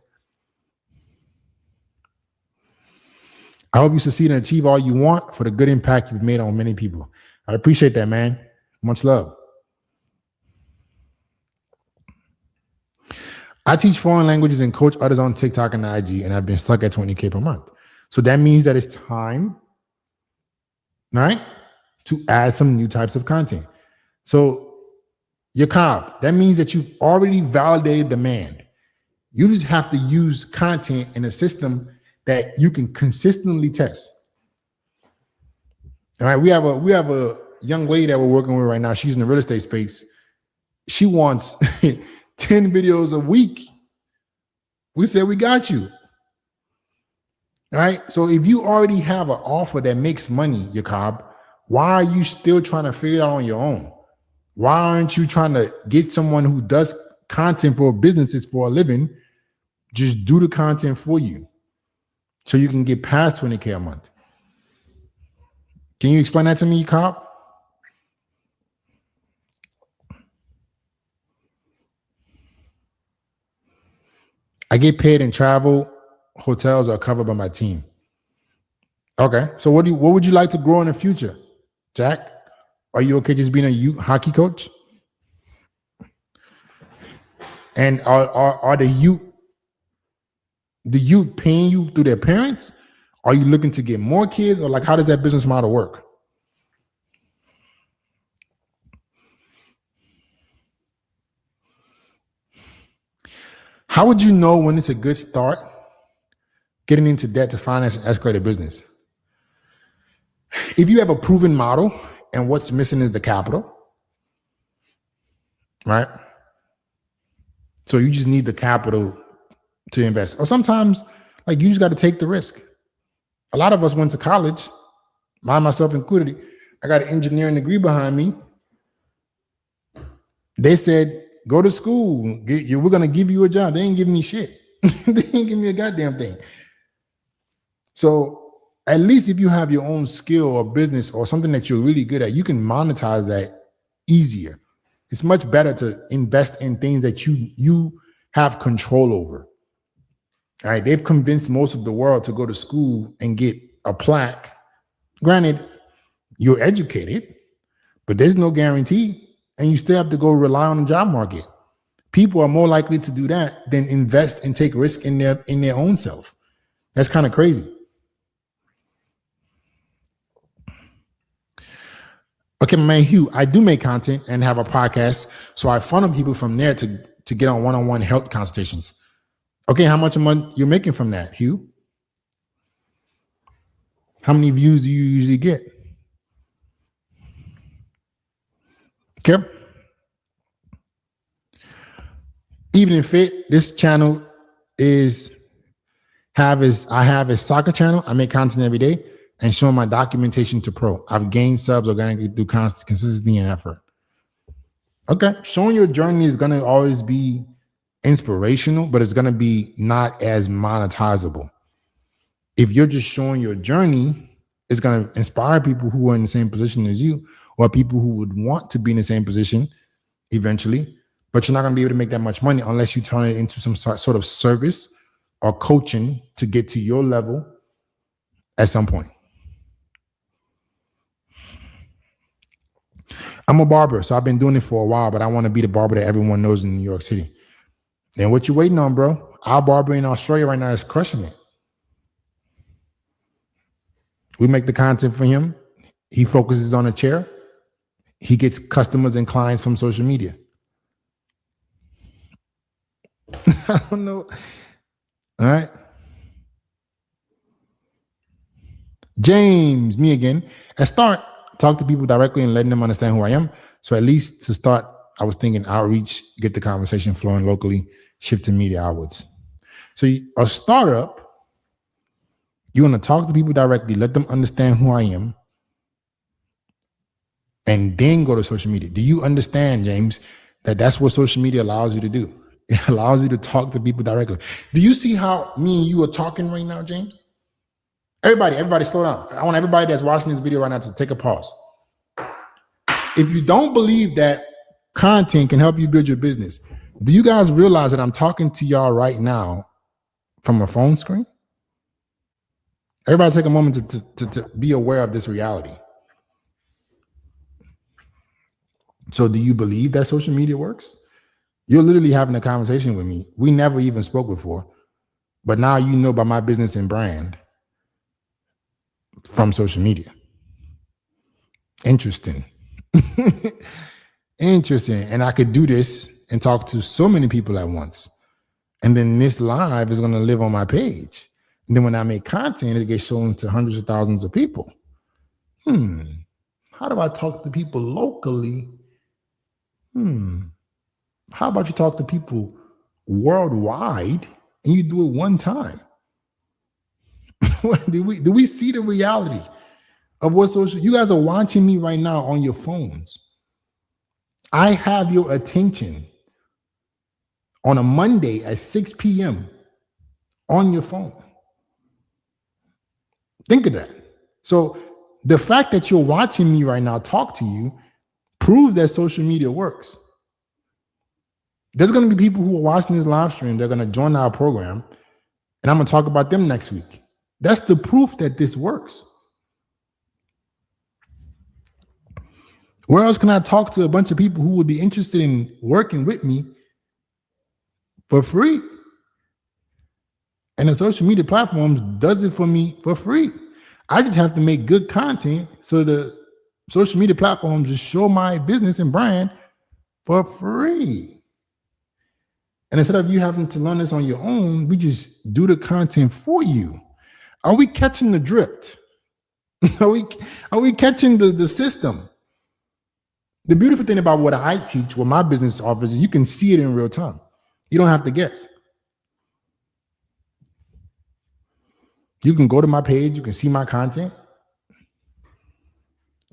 I hope you succeed and achieve all you want for the good impact you've made on many people. I appreciate that, man. Much love. I teach foreign languages and coach others on TikTok and IG, and I've been stuck at 20K per month. So that means that it's time, right, to add some new types of content. So Jacob, that means that you've already validated demand. You just have to use content in a system that you can consistently test. All right, we have a young lady that we're working with right now. She's in the real estate space. She wants 10 videos a week. We said, we got you. All right. So if you already have an offer that makes money, Jacob, why are you still trying to figure it out on your own? Why aren't you trying to get someone who does content for businesses for a living, just do the content for you so you can get past 20K a month? Can you explain that to me, Jacob? I get paid in travel, hotels are covered by my team. Okay, so what would you like to grow in the future, Jack? Are you okay just being a youth hockey coach? And are the youth paying you through their parents? Are you looking to get more kids, or like how does that business model work? How would you know when it's a good start getting into debt to finance and escalate a business? If you have a proven model and what's missing is the capital, right? So you just need the capital to invest. Or sometimes, like, you just got to take the risk. A lot of us went to college, myself included. I got an engineering degree behind me. They said, go to school. We're going to give you a job. They ain't giving me shit. They ain't giving me a goddamn thing. So at least if you have your own skill or business or something that you're really good at, you can monetize that easier. It's much better to invest in things that you have control over. All right. They've convinced most of the world to go to school and get a plaque. Granted, you're educated, but there's no guarantee. And you still have to go rely on the job market. People are more likely to do that than invest and take risk in their own self. That's kind of crazy. Okay, my man Hugh, I do make content and have a podcast, so I funnel people from there to get on one-on-one health consultations. Okay, how much a month you're making from that, Hugh? How many views do you usually get? Okay. Evening Fit, this channel I have a soccer channel. I make content every day and show my documentation to pro. I've gained subs organically through consistency and effort. Okay, showing your journey is going to always be inspirational, but it's going to be not as monetizable. If you're just showing your journey, it's going to inspire people who are in the same position as you, or people who would want to be in the same position eventually, but you're not going to be able to make that much money unless you turn it into some sort of service or coaching to get to your level at some point. I'm a barber, so I've been doing it for a while, but I want to be the barber that everyone knows in New York City. And what you waiting on, bro? Our barber in Australia right now is crushing it. We make the content for him. He focuses on a chair. He gets customers and clients from social media. I don't know. All right. James, me again. At start, talk to people directly and letting them understand who I am. So at least to start, I was thinking outreach, get the conversation flowing locally, shift to media outwards. So a startup, you want to talk to people directly, let them understand who I am, and then go to social media. Do you understand, James, that that's what social media allows you to do? It allows you to talk to people directly. Do you see how me and you are talking right now, James? Everybody slow down. I want everybody that's watching this video right now to take a pause. If you don't believe that content can help you build your business, do you guys realize that I'm talking to y'all right now from a phone screen? Everybody take a moment to be aware of this reality. So do you believe that social media works? You're literally having a conversation with me. We never even spoke before, but now you know about my business and brand from social media. Interesting. Interesting. And I could do this and talk to so many people at once. And then this live is going to live on my page. And then when I make content, it gets shown to hundreds of thousands of people. How do I talk to people locally? How about you talk to people worldwide and you do it one time? do we see the reality of what social? You guys are watching me right now on your phones. I have your attention on a Monday at 6 p.m. on your phone. Think of that. So the fact that you're watching me right now talk to you proves that social media works. There's going to be people who are watching this live stream. They're going to join our program, and I'm going to talk about them next week. That's the proof that this works. Where else can I talk to a bunch of people who would be interested in working with me for free? And the social media platforms does it for me for free. I just have to make good content so the social media platforms just show my business and brand for free. And instead of you having to learn this on your own, we just do the content for you. Are we catching the drift? Are we catching the system? The beautiful thing about what I teach, what my business offers, is you can see it in real time. You don't have to guess. You can go to my page, you can see my content.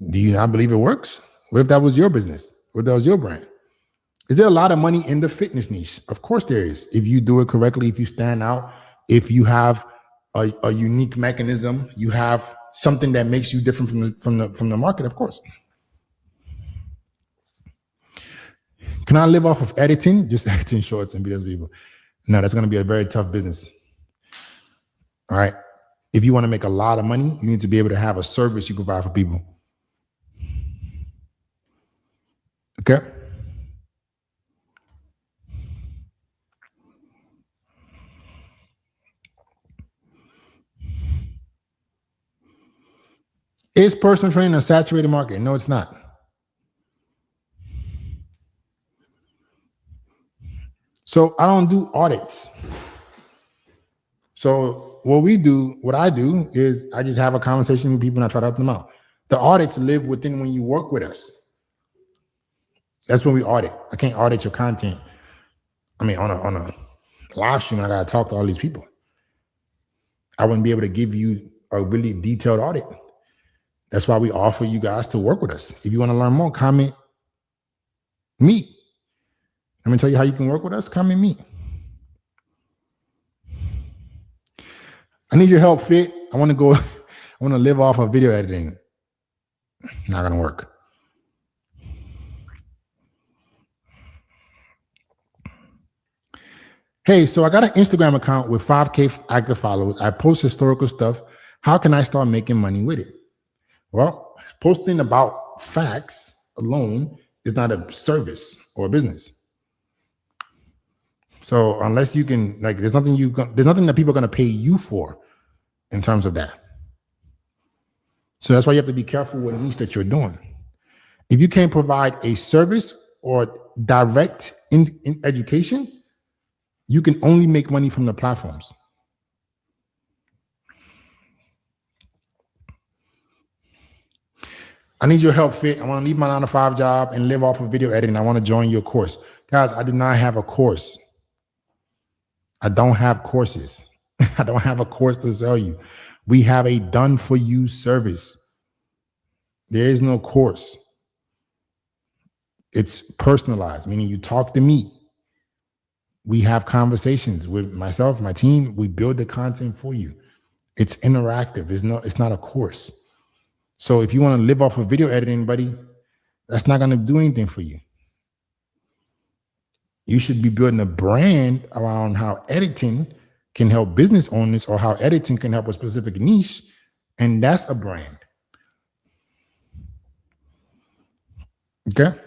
Do you not believe it works? What if that was your business? What if that was your brand? Is there a lot of money in the fitness niche? Of course there is. If you do it correctly, if you stand out, if you have a unique mechanism, you have something that makes you different from the market, of course. Can I live off of editing? Just editing shorts and videos, people. No, that's going to be a very tough business. All right. If you want to make a lot of money, you need to be able to have a service you provide for people. Okay. Is personal training a saturated market? No, it's not. So I don't do audits. So what I do is I just have a conversation with people and I try to help them out. The audits live within when you work with us. That's when we audit. I can't audit your content. I mean, on a live stream, I gotta talk to all these people. I wouldn't be able to give you a really detailed audit. That's why we offer you guys to work with us. If you want to learn more, comment me. Let me tell you how you can work with us. Comment me. I need your help, Fit. I want to live off of video editing. Not gonna work. Hey, so I got an Instagram account with 5K active followers. I post historical stuff. How can I start making money with it? Well, posting about facts alone is not a service or a business. So unless you can, like, there's nothing that people are going to pay you for in terms of that. So that's why you have to be careful what niche that you're doing. If you can't provide a service or direct in education, you can only make money from the platforms. I need your help, Fit. I want to leave my 9-to-5 job and live off of video editing. I want to join your course. Guys, I do not have a course. I don't have courses. I don't have a course to sell you. We have a done for you service. There is no course. It's personalized, meaning you talk to me. We have conversations with myself, my team. We build the content for you. It's interactive. It's not a course. So if you want to live off of video editing, buddy, that's not going to do anything for you. You should be building a brand around how editing can help business owners or how editing can help a specific niche. And that's a brand. Okay.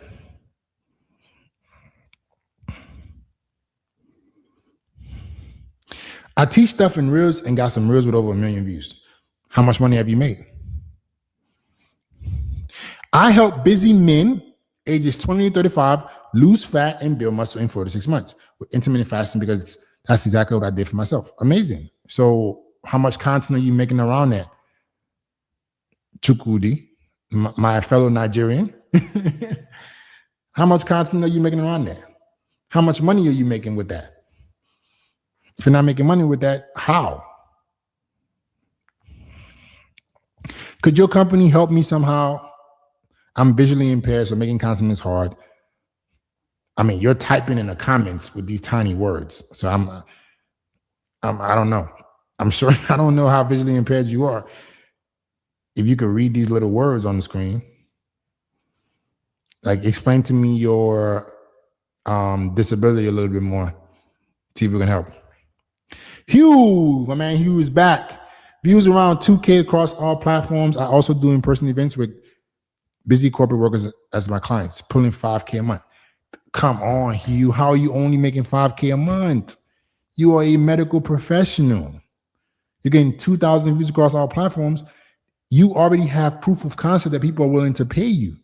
I teach stuff in Reels and got some Reels with over 1 million views. How much money have you made? I help busy men ages 20 to 35 lose fat and build muscle in 4 to 6 months with intermittent fasting, because that's exactly what I did for myself. Amazing. So how much content are you making around that? Chukwudi, my fellow Nigerian. How much content are you making around that? How much money are you making with that? If you're not making money with that, how? Could your company help me somehow? I'm visually impaired, so making content is hard. I mean, you're typing in the comments with these tiny words. So I don't know. I'm sure I don't know how visually impaired you are. If you could read these little words on the screen, like explain to me your disability a little bit more. See if we can help. Hugh, my man Hugh is back. Views around 2K across all platforms. I also do in-person events with busy corporate workers as my clients, pulling 5K a month. Come on, Hugh. How are you only making 5K a month? You are a medical professional. You're getting 2,000 views across all platforms. You already have proof of concept that people are willing to pay you.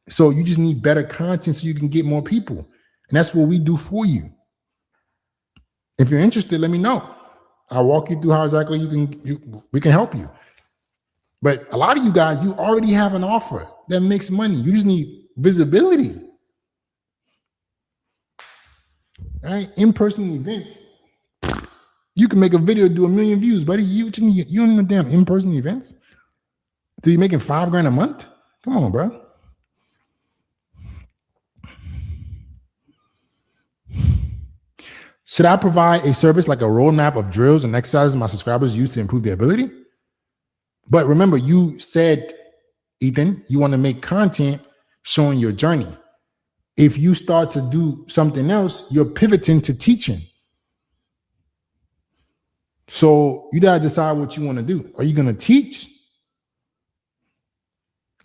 So you just need better content so you can get more people. And that's what we do for you. If you're interested, let me know. I'll walk you through how exactly we can help you. But a lot of you guys, you already have an offer that makes money. You just need visibility. All right? In-person events. You can make a video, do 1 million views, buddy. You don't need damn in-person events. So you're making $5,000 a month? Come on, bro. Should I provide a service like a roadmap of drills and exercises my subscribers use to improve their ability? But remember, you said, Ethan, you want to make content showing your journey. If you start to do something else, you're pivoting to teaching. So you got to decide what you want to do. Are you going to teach?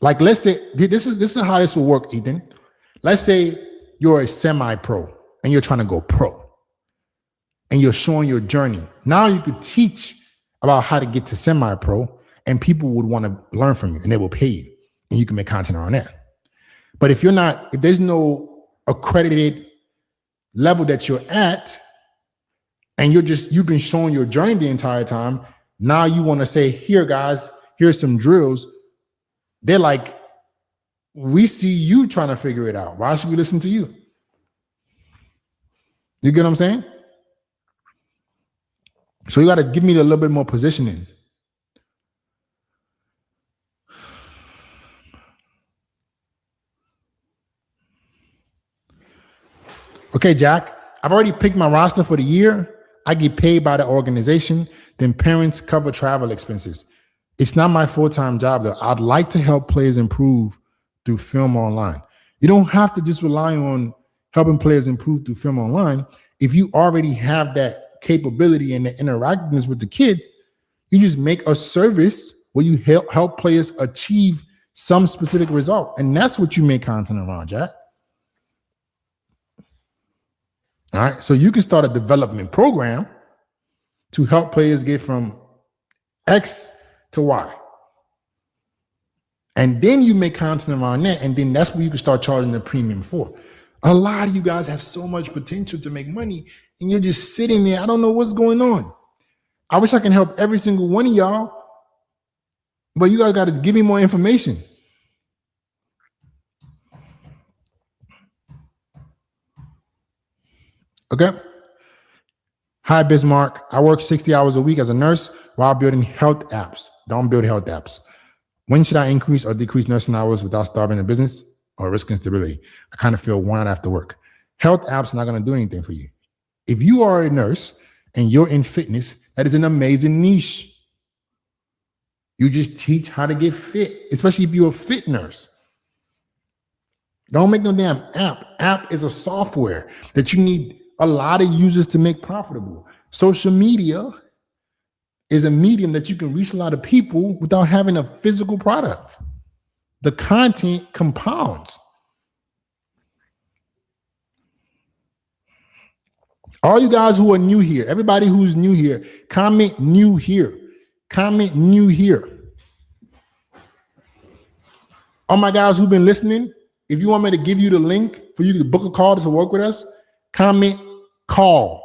Like, let's say, this is how this will work, Ethan. Let's say you're a semi-pro and you're trying to go pro. And you're showing your journey. Now you could teach about how to get to semi-pro, and people would want to learn from you and they will pay you, and you can make content around that. But if there's no accredited level that you're at, and you've been showing your journey the entire time, now you want to say, here guys, here's some drills. They're like, we see you trying to figure it out. Why should we listen to you? You get what I'm saying? So you got to give me a little bit more positioning. Okay, Jack, I've already picked my roster for the year. I get paid by the organization. Then parents cover travel expenses. It's not my full-time job, though. I'd like to help players improve through Film Online. You don't have to just rely on helping players improve through Film Online. if you already have that capability and the interactiveness with the kids, you just make a service where you help players achieve some specific result. And that's what you make content around, Jack. All right. So you can start a development program to help players get from X to Y. And then you make content around that. And then that's where you can start charging the premium for. A lot of you guys have so much potential to make money and you're just sitting there. I don't know what's going on. I wish I can help every single one of y'all, but you guys got to give me more information. Okay. Hi, Bismarck. I work 60 hours a week as a nurse while building health apps. Don't build health apps. When should I increase or decrease nursing hours without starving the business or risking stability? I kind of feel worn out after work. Health apps are not going to do anything for you. If you are a nurse and you're in fitness, that is an amazing niche. You just teach how to get fit, especially if you're a fit nurse. Don't make no damn app. App is a software that you need a lot of users to make profitable. Social media is a medium that you can reach a lot of people without having a physical product. The content compounds. All you guys who are new here, everybody who's new here, comment new here. Comment new here. All my guys who've been listening, if you want me to give you the link for you to book a call to work with us, comment call.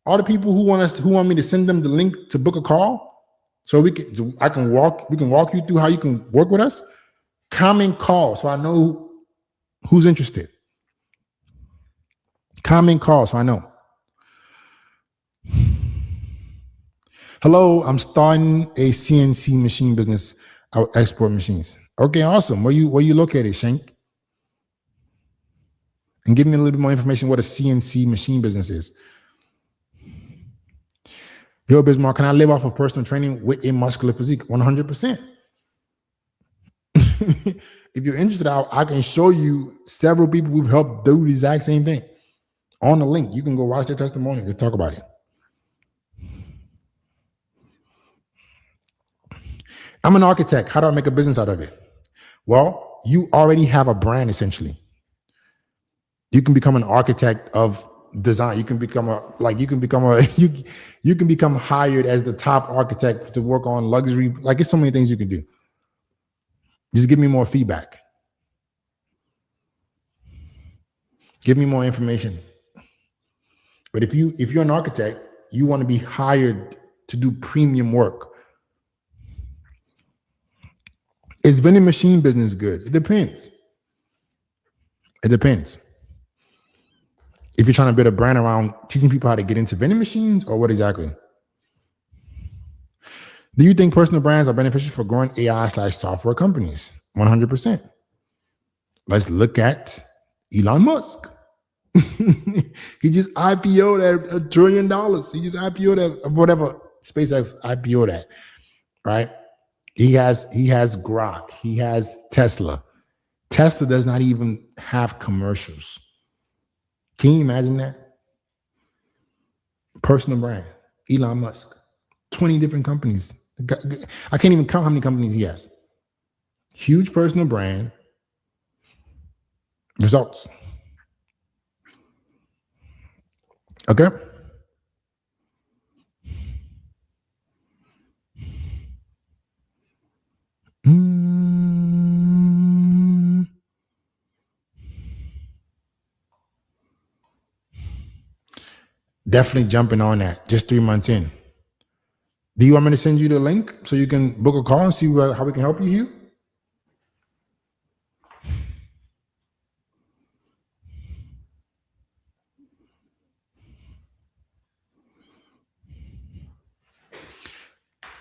All the people who want me to send them the link to book a call, so we can walk you through how you can work with us. Comment call, so I know who's interested. Comment call, so I know. Hello, I'm starting a CNC machine business. I'll export machines. Okay, awesome. Where you located, Shank? And give me a little bit more information what a CNC machine business is. Yo, Bismarck, can I live off of personal training with a muscular physique? 100%. If you're interested, I can show you several people who've helped do the exact same thing. On the link, you can go watch their testimony and talk about it. I'm an architect. How do I make a business out of it? Well, you already have a brand, essentially. You can become an architect of design. You can become hired as the top architect to work on luxury. Like, it's so many things you can do. Just give me more feedback. Give me more information. But if you're an architect, you want to be hired to do premium work. Is vending machine business good? It depends. It depends. If you're trying to build a brand around teaching people how to get into vending machines, or what exactly? Do you think personal brands are beneficial for growing AI/software companies? 100%. Let's look at Elon Musk. He just IPO'd at $1 trillion. He just IPO'd at whatever SpaceX IPO'd at, right? He has Grok. He has Tesla. Tesla does not even have commercials. Can you imagine that? Personal brand, Elon Musk, 20 different companies. I can't even count how many companies he has. Huge personal brand, results. Okay. Definitely jumping on that. Just 3 months in. Do you want me to send you the link so you can book a call and see how we can help you here?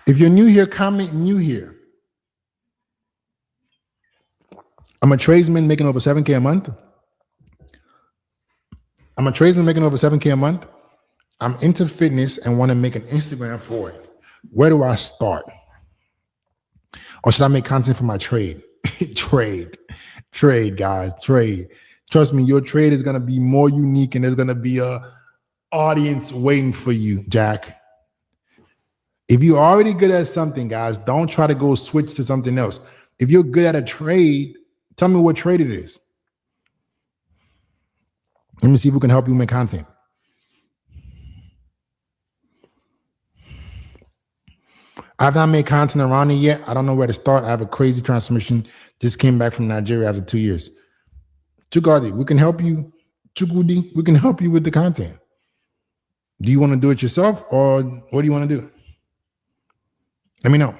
If you're new here, comment new here. I'm a tradesman making over 7K a month. I'm into fitness and want to make an Instagram for it. Where do I start? Or should I make content for my trade? Trade, guys, trade. Trust me, your trade is going to be more unique, and there's going to be a audience waiting for you, Jack. If you're already good at something, guys, don't try to go switch to something else. If you're good at a trade, tell me what trade it is. Let me see if we can help you make content. I've not made content around it yet. I don't know where to start. I have a crazy transformation. Just came back from Nigeria after 2 years. Chukadi, we can help you. Chukudi, we can help you with the content. Do you want to do it yourself, or what do you want to do? Let me know.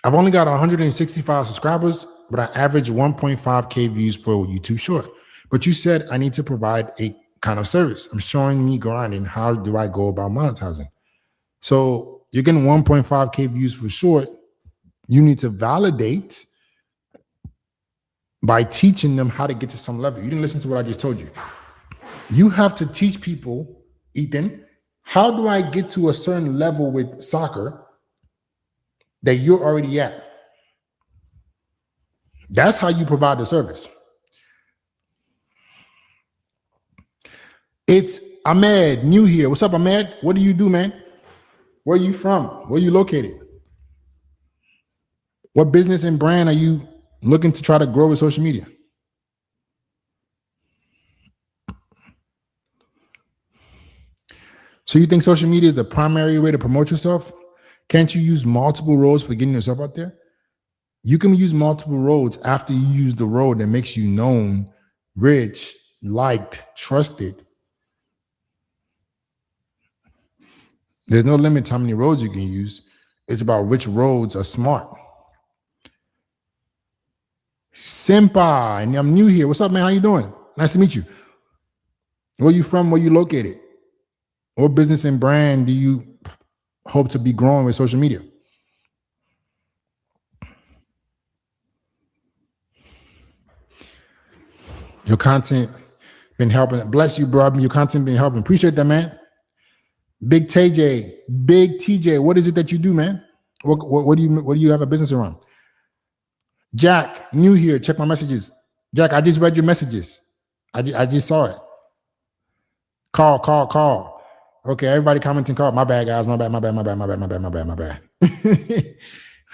I've only got 165 subscribers, but I average 1.5K views per YouTube short. But you said I need to provide a kind of service. I'm showing me grinding. How do I go about monetizing? So you're getting 1.5K views for short. You need to validate by teaching them how to get to some level. You didn't listen to what I just told you. You have to teach people, Ethan, how do I get to a certain level with soccer that you're already at? That's how you provide the service. It's Ahmed, new here. What's up, Ahmed? What do you do, man? Where are you from? Where are you located? What business and brand are you looking to try to grow with social media? So you think social media is the primary way to promote yourself? Can't you use multiple roads for getting yourself out there? You can use multiple roads after you use the road that makes you known, rich, liked, trusted. There's no limit to how many roads you can use. It's about which roads are smart. Simpa, and I'm new here. What's up, man? How you doing? Nice to meet you. Where you from? Where you located? What business and brand do you hope to be growing with social media? Your content been helping. Bless you, bro. Your content been helping. Appreciate that, man. Big TJ, what is it that you do, man? What do you have a business around? Jack, new here. Check my messages. Jack, I just read your messages. I just saw it. Call. Okay, everybody commenting call. My bad, guys. My bad.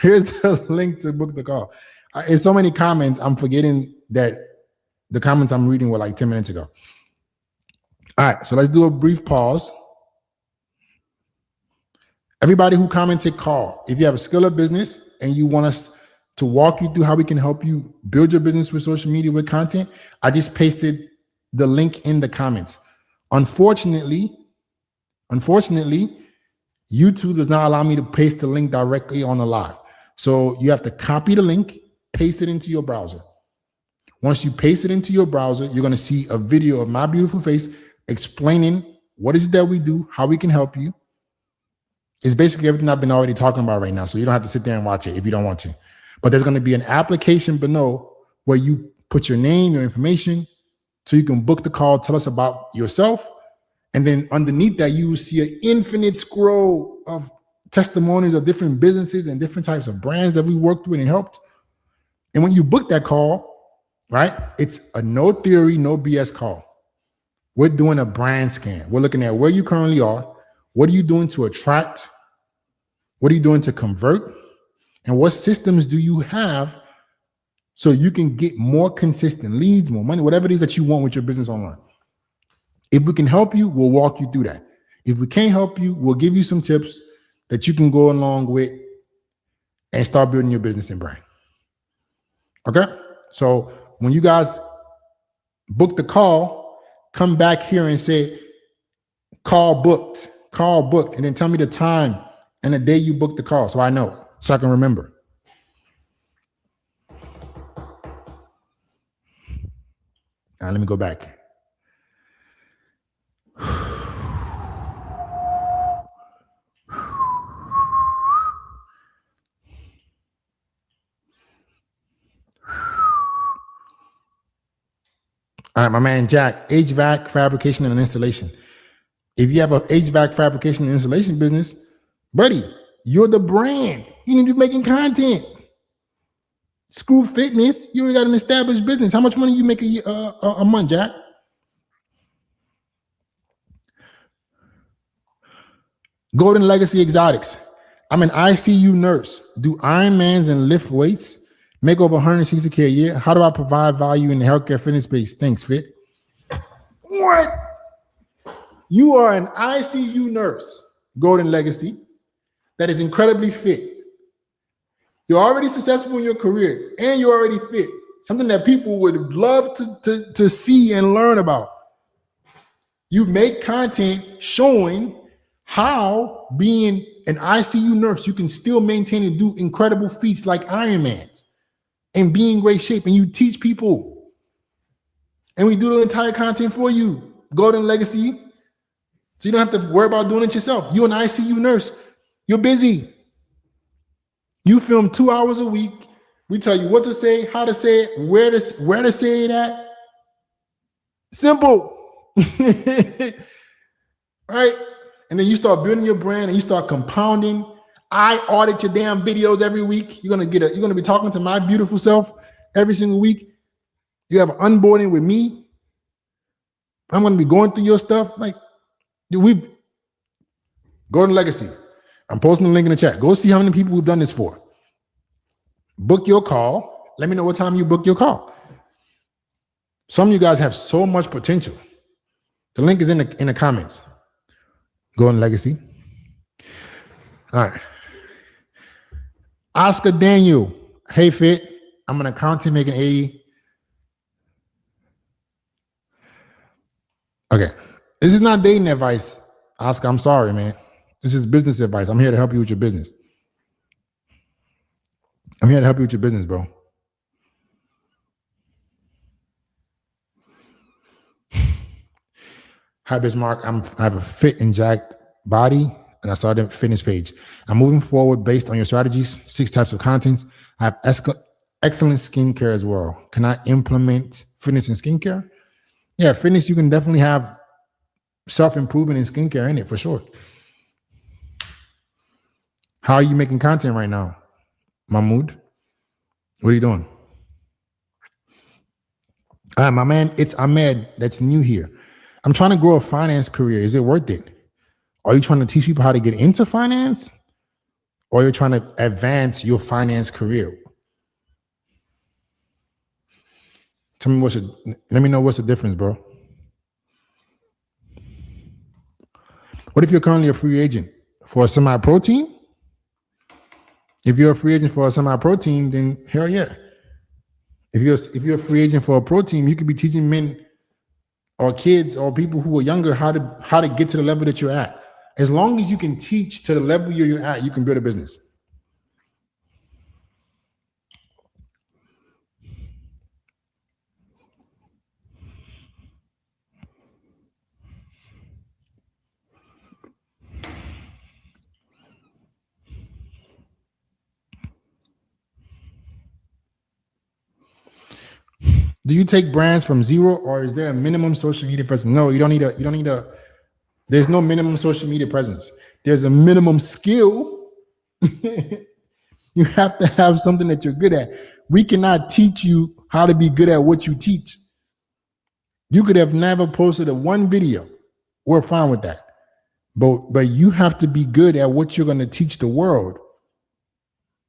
Here's the link to book the call. It's so many comments, I'm forgetting that the comments I'm reading were like 10 minutes ago. All right, so let's do a brief pause. Everybody who commented, call. If you have a skill of business and you want us to walk you through how we can help you build your business with social media with content, I just pasted the link in the comments. Unfortunately, YouTube does not allow me to paste the link directly on the live. So you have to copy the link, paste it into your browser. Once you paste it into your browser, you're going to see a video of my beautiful face explaining what is it that we do, how we can help you. It's basically everything I've been already talking about right now. So you don't have to sit there and watch it if you don't want to. But there's going to be an application below where you put your name, your information, so you can book the call, tell us about yourself. And then underneath that, you will see an infinite scroll of testimonies of different businesses and different types of brands that we worked with and helped. And when you book that call, right, it's a no theory, no BS call. We're doing a brand scan. We're looking at where you currently are. What are you doing to attract? What are you doing to convert? And what systems do you have so you can get more consistent leads, more money, whatever it is that you want with your business online? If we can help you, we'll walk you through that. If we can't help you, we'll give you some tips that you can go along with and start building your business and brand. Okay? So when you guys book the call, come back here and say, call booked, and then tell me the time and the day you booked the call so I know, so I can remember. Now, let me go back. All right, my man Jack, HVAC fabrication and installation. If you have an HVAC fabrication and installation business, buddy, you're the brand. You need to be making content. Screw fitness. You already got an established business. How much money you make a month, Jack? Golden Legacy Exotics. I'm an ICU nurse. Do Ironmans and lift weights. Make over 160K a year. How do I provide value in the healthcare fitness space? Thanks, Fit. What? You are an ICU nurse, Golden Legacy, that is incredibly fit. You're already successful in your career and you're already fit. Something that people would love to see and learn about. You make content showing how being an ICU nurse, you can still maintain and do incredible feats like Ironmans and be in great shape. And you teach people. And we do the entire content for you, Golden Legacy. So you don't have to worry about doing it yourself. You're an ICU nurse. You're busy. You film 2 hours a week. We tell you what to say, how to say it, where to say it at. Simple. Right? And then you start building your brand and you start compounding. I audit your damn videos every week. You're gonna be talking to my beautiful self every single week. You have an onboarding with me. I'm gonna be going through your stuff. Like, we Golden Legacy. I'm posting the link in the chat. Go see how many people we've done this for. Book your call. Let me know what time you book your call. Some of you guys have so much potential. The link is in the comments. Golden Legacy. All right. Oscar Daniel. Hey, Fit. I'm an accountant making 80. Okay. This is not dating advice, Oscar. I'm sorry, man. This is business advice. I'm here to help you with your business. I'm here to help you with your business, bro. Hi, Bismarck. I have a fit and jacked body, and I started a fitness page. I'm moving forward based on your strategies, 6 types of contents. I have excellent skincare as well. Can I implement fitness and skincare? Yeah, fitness, you can definitely have self-improvement in skincare in it for sure. How are you making content right now, Mahmoud? What are you doing? My man, it's Ahmed that's new here. I'm trying to grow a finance career. Is it worth it? Are you trying to teach people how to get into finance? Or you're trying to advance your finance career? Tell me let me know what's the difference, bro. What if you're currently a free agent for a semi-pro team? If you're a free agent for a semi-pro team, then hell yeah. If you're a free agent for a pro team, you could be teaching men or kids or people who are younger how to get to the level that you're at. As long as you can teach to the level you're at, you can build a business. Do you take brands from zero, or is there a minimum social media presence? No, you don't need a, there's no minimum social media presence. There's a minimum skill. You have to have something that you're good at. We cannot teach you how to be good at what you teach. You could have never posted one video. We're fine with that. But you have to be good at what you're going to teach the world.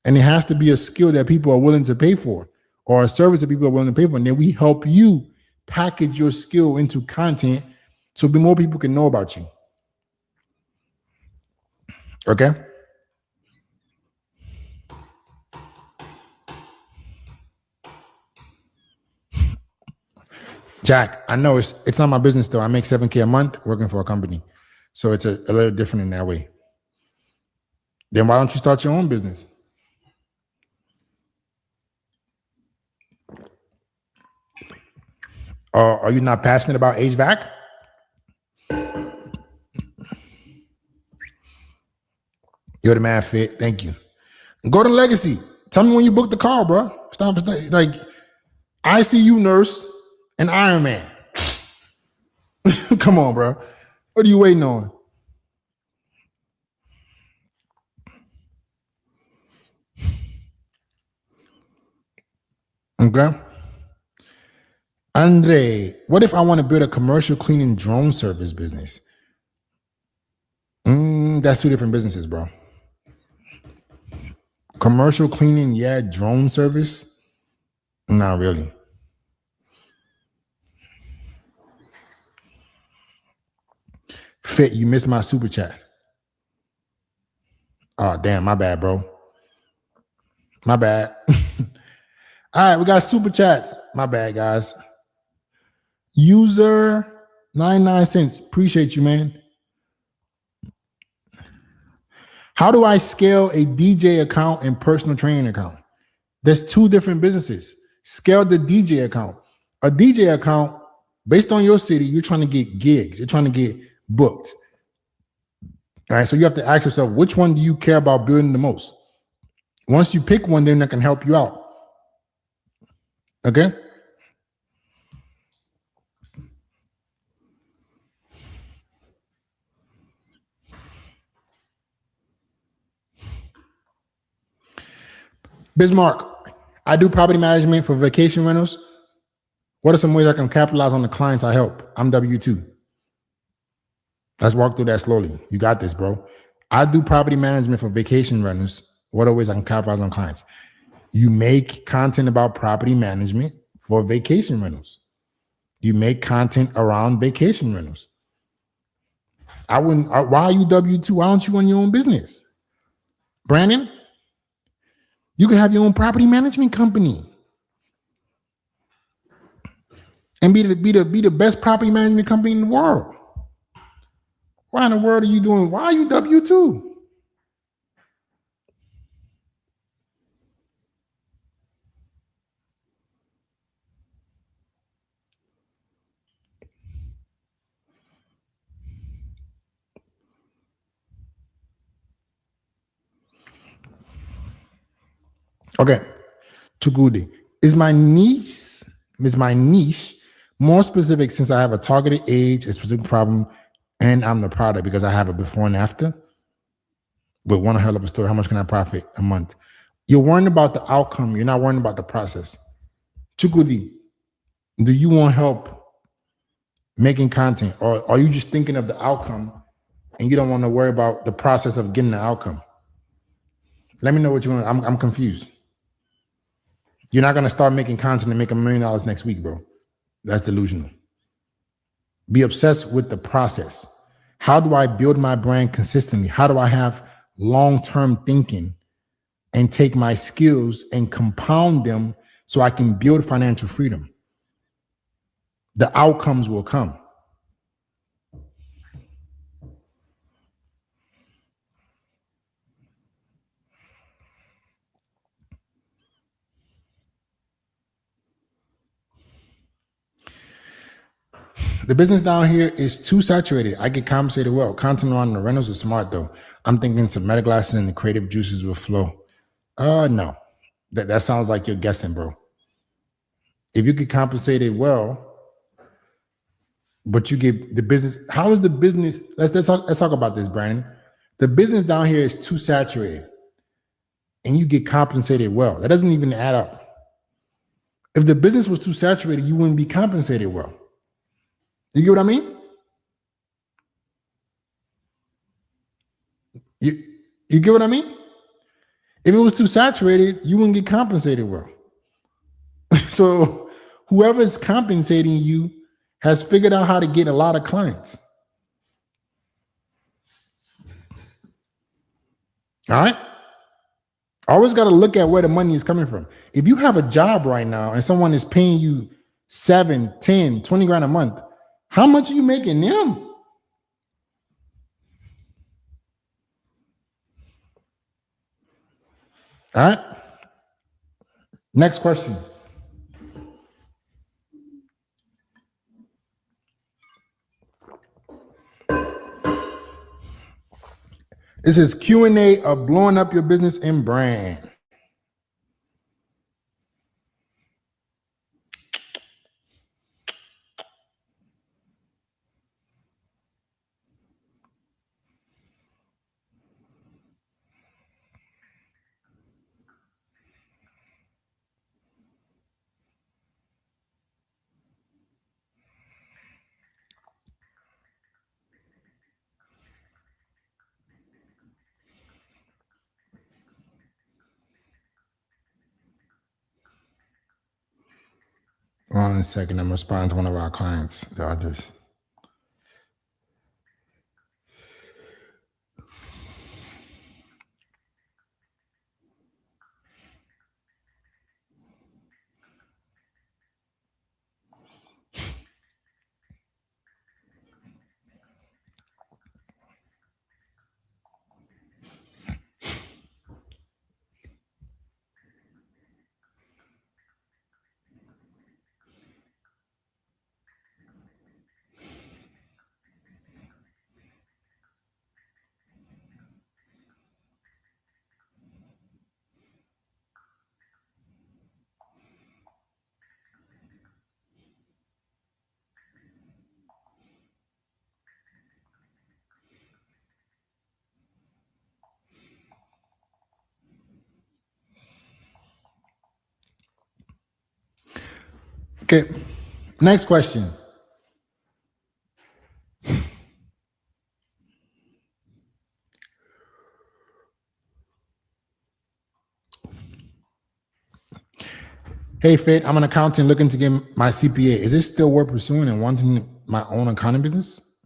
And it has to be a skill that people are willing to pay for, or a service that people are willing to pay for. And then we help you package your skill into content so more people can know about you. Okay? Jack, I know it's not my business though. I make $7K a month working for a company. So it's a little different in that way. Then why don't you start your own business? Are you not passionate about HVAC? You're the man, Fit. Thank you. Golden Legacy. Tell me when you booked the call, bro. Stop. Like, ICU nurse and Iron Man. Come on, bro. What are you waiting on? Okay. Andre, what if I want to build a commercial cleaning drone service business? That's two different businesses, bro. Commercial cleaning, yeah. Drone service, not really. Fit, you missed my super chat. Oh, damn, my bad, bro. My bad. All right, we got super chats. My bad, guys. User 99 cents. Appreciate you, man. How do I scale a DJ account and personal training account? There's two different businesses. Scale the DJ account. A DJ account, based on your city, you're trying to get gigs. You're trying to get booked. All right, so you have to ask yourself, which one do you care about building the most? Once you pick one, then that can help you out. Okay? Bismarck, I do property management for vacation rentals. What are some ways I can capitalize on the clients I help? I'm W2. Let's walk through that slowly. You got this, bro. I do property management for vacation rentals. What are ways I can capitalize on clients? You make content about property management for vacation rentals. You make content around vacation rentals. Why are you W2? Why don't you run your own business? Brandon, you can have your own property management company and be the best property management company in the world. Why in the world are you doing? Why are you W2? Okay. Tugudi. Is my niche more specific since I have a targeted age, a specific problem, and I'm the product because I have a before and after? With one hell of a story, how much can I profit a month? You're worrying about the outcome. You're not worrying about the process. Chukudi, do you want help making content, or are you just thinking of the outcome and you don't want to worry about the process of getting the outcome? Let me know what you want. I'm confused. You're not going to start making content and make $1 million next week, bro. That's delusional. Be obsessed with the process. How do I build my brand consistently? How do I have long-term thinking and take my skills and compound them so I can build financial freedom? The outcomes will come. The business down here is too saturated. I get compensated well. Content around the rentals is smart though. I'm thinking some meta glasses and the creative juices will flow. No. That sounds like you're guessing, bro. If you get compensated well, but you get the business, how is the business? Let's talk about this, Brandon. The business down here is too saturated and you get compensated well. That doesn't even add up. If the business was too saturated, you wouldn't be compensated well. You get what I mean? You get what I mean? If it was too saturated, you wouldn't get compensated well. So whoever is compensating you has figured out how to get a lot of clients. All right? Always got to look at where the money is coming from. If you have a job right now and someone is paying you 7, 10, 20 grand a month, how much are you making them? All right. Next question. This is Q&A of blowing up your business and brand. 1 second, I'm responding to one of our clients. The others. Okay, next question. Hey, Fit, I'm an accountant looking to get my CPA. Is this still worth pursuing and wanting my own accounting business?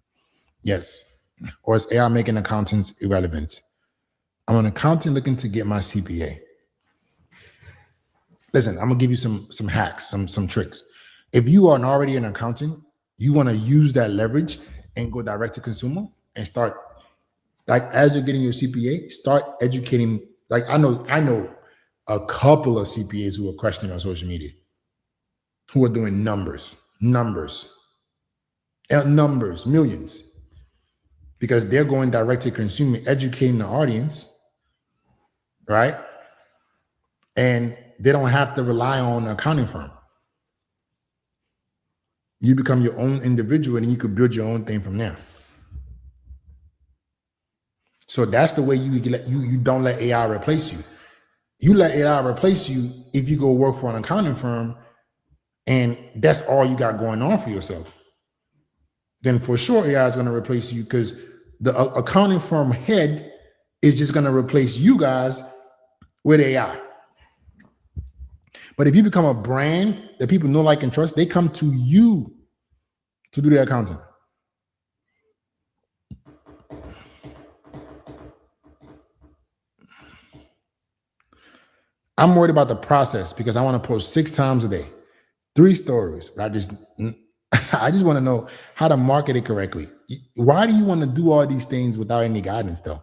Yes. Or is AI making accountants irrelevant? I'm an accountant looking to get my CPA. Listen, I'm gonna give you some hacks, some tricks. If you are already an accountant, you want to use that leverage and go direct to consumer and start, like, as you're getting your CPA, start educating. Like, I know a couple of CPAs who are questioning on social media, who are doing numbers, millions, because they're going direct to consumer, educating the audience, right? And they don't have to rely on an accounting firm. You become your own individual and you could build your own thing from there. So that's the way you don't let AI replace you. You let AI replace you if you go work for an accounting firm and that's all you got going on for yourself. Then for sure AI is going to replace you, because the accounting firm head is just going to replace you guys with AI. But if you become a brand that people know, like, and trust, they come to you to do their accounting. I'm worried about the process because I want to post 6 times a day, 3 stories. I just want to know how to market it correctly. Why do you want to do all these things without any guidance, though?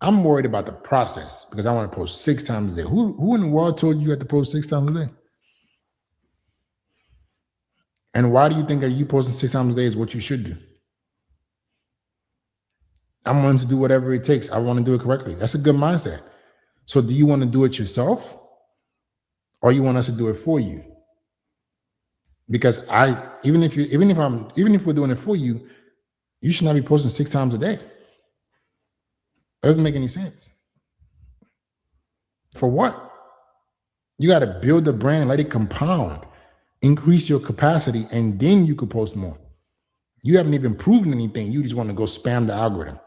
I'm worried about the process because I want to post 6 times a day. Who in the world told you had to post 6 times a day? And why do you think that you posting 6 times a day is what you should do? I'm willing to do whatever it takes. I want to do it correctly. That's a good mindset. So do you want to do it yourself, or you want us to do it for you? Because even if we're doing it for you, you should not be posting 6 times a day. That doesn't make any sense. For what? You got to build the brand, let it compound, increase your capacity, and then you could post more. You haven't even proven anything. You just want to go spam the algorithm.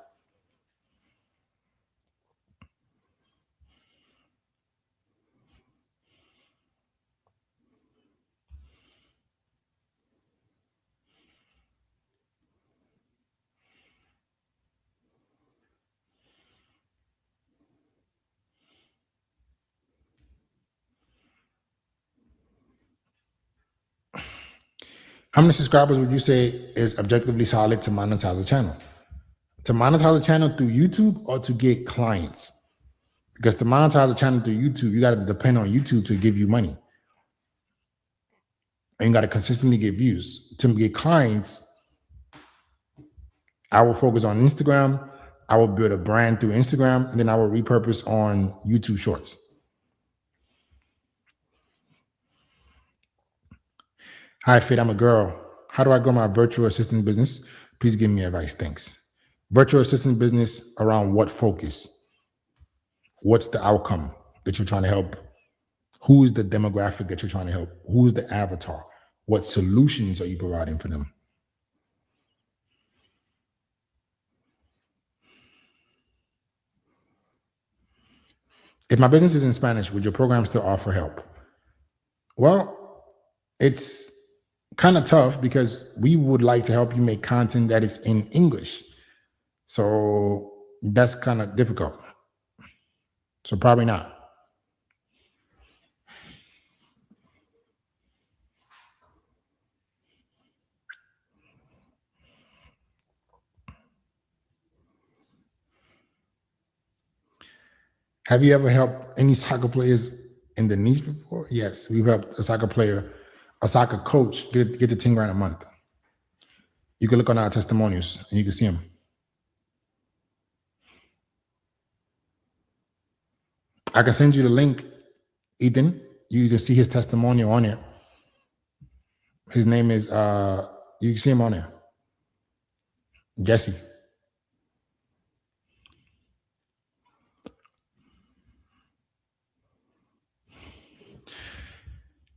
How many subscribers would you say is objectively solid to monetize a channel? To monetize a channel through YouTube or to get clients? Because to monetize a channel through YouTube, you got to depend on YouTube to give you money. And you got to consistently get views. To get clients, I will focus on Instagram. I will build a brand through Instagram, and then I will repurpose on YouTube Shorts. Hi, Fit, I'm a girl. How do I grow my virtual assistant business? Please give me advice. Thanks. Virtual assistant business around what focus? What's the outcome that you're trying to help? Who is the demographic that you're trying to help? Who is the avatar? What solutions are you providing for them? If my business is in Spanish, would your program still offer help? Well, it's kind of tough because we would like to help you make content that is in English. So that's kind of difficult. So probably not. Have you ever helped any soccer players in the niche before? Yes, we've helped a soccer player, a soccer coach get the $10,000 a month. You can look on our testimonials and you can see them. I can send you the link, Ethan. You can see his testimonial on it. His name is, you can see him on there. Jesse.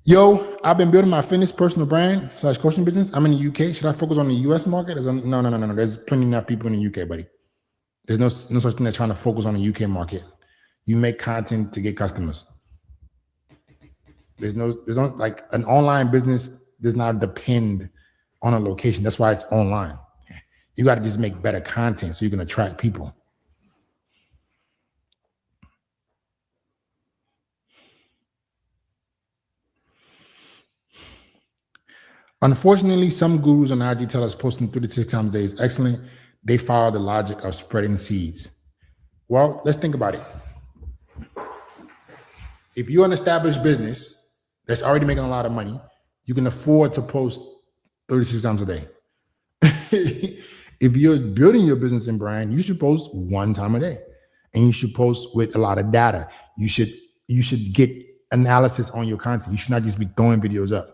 Yo, I've been building my fitness personal brand / coaching business. I'm in the UK. Should I focus on the US market? No. There's plenty enough people in the UK, buddy. There's no such thing as trying to focus on the UK market. You make content to get customers. There's no like an online business does not depend on a location. That's why it's online. You got to just make better content so you can attract people. Unfortunately, some gurus on IG tell us posting 3 to 6 times a day is excellent. They follow the logic of spreading seeds. Well, let's think about it. If you're an established business that's already making a lot of money, you can afford to post 36 times a day. If you're building your business and brand, you should post 1 time a day, and you should post with a lot of data. You should get analysis on your content. You should not just be throwing videos up.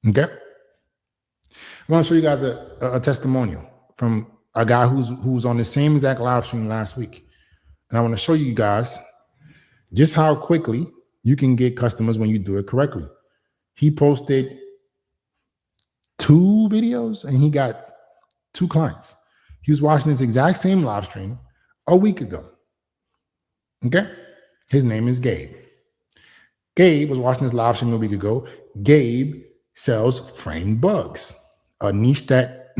Okay, I want to show you guys a testimonial from a guy who's on the same exact live stream last week, and I want to show you guys just how quickly you can get customers when you do it correctly. He posted 2 videos and he got 2 clients. He was watching this exact same live stream a week ago. Okay, his name is Gabe. Gabe was watching this live stream a week ago. Gabe sells framed bugs, a niche that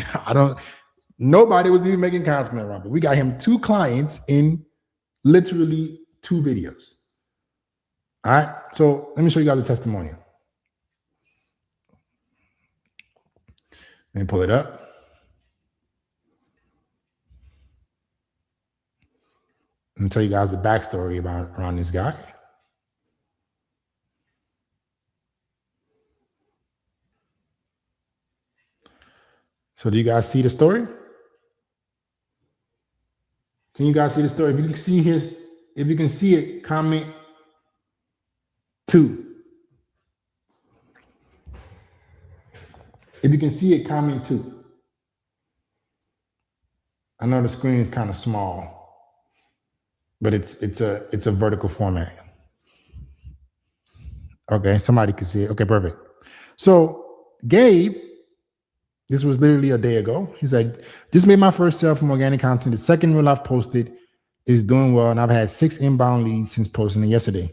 nobody was even making content around, but we got him 2 clients in literally 2 videos. All right, so let me show you guys a testimonial. Let me pull it up. And tell you guys the backstory around this guy. So do you guys see the story? Can you guys see the story? If you can see it, comment 2. If you can see it, comment 2. I know the screen is kind of small, but it's a vertical format. Okay, somebody can see it. Okay, perfect. So Gabe, this was literally a day ago. He's like, just made my first sale from organic content. The second reel I've posted is doing well, and I've had 6 inbound leads since posting it yesterday.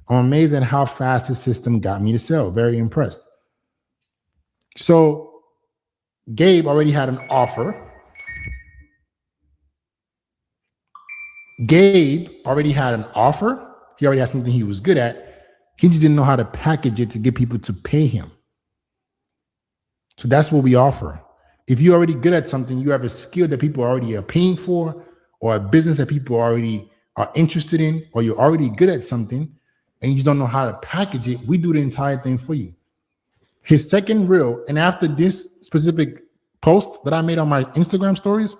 I'm amazed at how fast the system got me to sell. Very impressed. So Gabe already had an offer. Gabe already had an offer. He already had something he was good at. He just didn't know how to package it to get people to pay him. So that's what we offer. If you're already good at something, you have a skill that people already are paying for, or a business that people already are interested in, or you're already good at something and you just don't know how to package it, we do the entire thing for you. His second reel, and after this specific post that I made on my Instagram stories,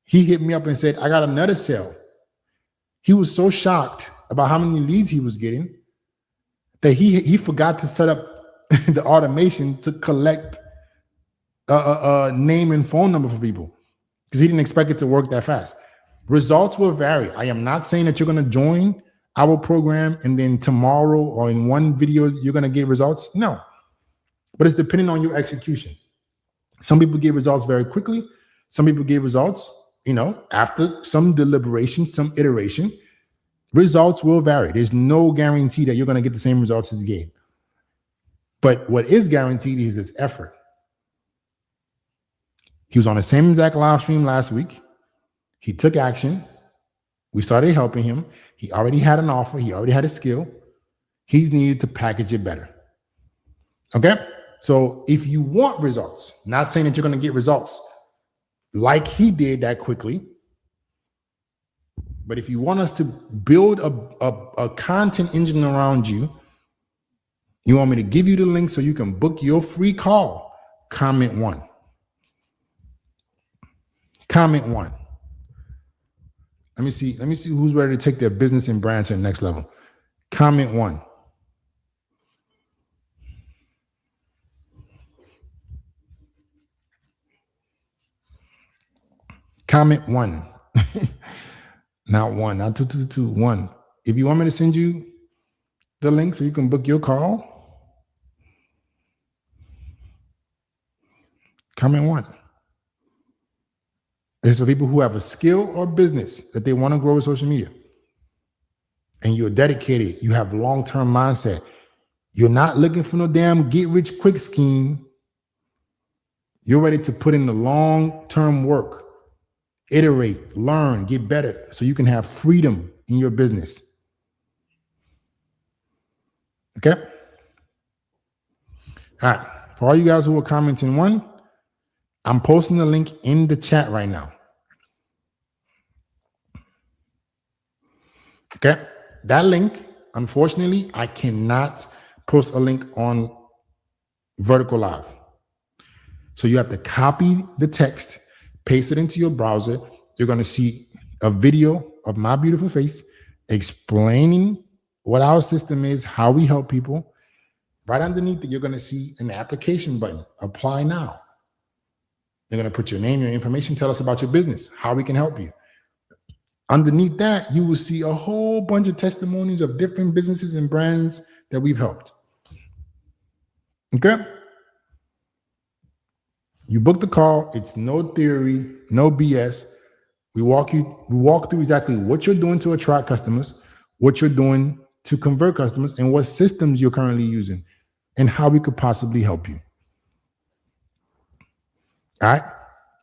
he hit me up and said, I got another sale. He was so shocked about how many leads he was getting that he forgot to set up the automation to collect a name and phone number for people because he didn't expect it to work that fast. Results will vary. I am not saying that you're going to join our program and then tomorrow or in 1 video you're going to get results. No, but it's depending on your execution. Some people get results very quickly. Some people get results, after some deliberation, some iteration. Results will vary. There's no guarantee that you're going to get the same results as Gabe. But what is guaranteed is his effort. He was on the same exact live stream last week. He took action. We started helping him. He already had an offer. He already had a skill. He's needed to package it better. Okay? So if you want results, not saying that you're going to get results like he did that quickly, but if you want us to build a content engine around you, you want me to give you the link so you can book your free call, comment 1. Comment 1. Let me see who's ready to take their business and brand to the next level. Comment 1. Comment 1. Not 1, not 2, 1. If you want me to send you the link so you can book your call, comment 1. It's for people who have a skill or business that they want to grow with social media. And you're dedicated. You have long-term mindset. You're not looking for no damn get-rich-quick scheme. You're ready to put in the long-term work, iterate, learn, get better so you can have freedom in your business. Okay? All right. For all you guys who are commenting 1, I'm posting the link in the chat right now. Okay? That link, unfortunately, I cannot post a link on Vertical Live. So you have to copy the text, paste it into your browser. You're going to see a video of my beautiful face explaining what our system is, how we help people. Right underneath it, you're going to see an application button, apply now. You're going to put your name, your information, tell us about your business, how we can help you. Underneath that, you will see a whole bunch of testimonies of different businesses and brands that we've helped. Okay? You book the call. It's no theory, no BS. We walk through exactly what you're doing to attract customers, what you're doing to convert customers, and what systems you're currently using, and how we could possibly help you. All right.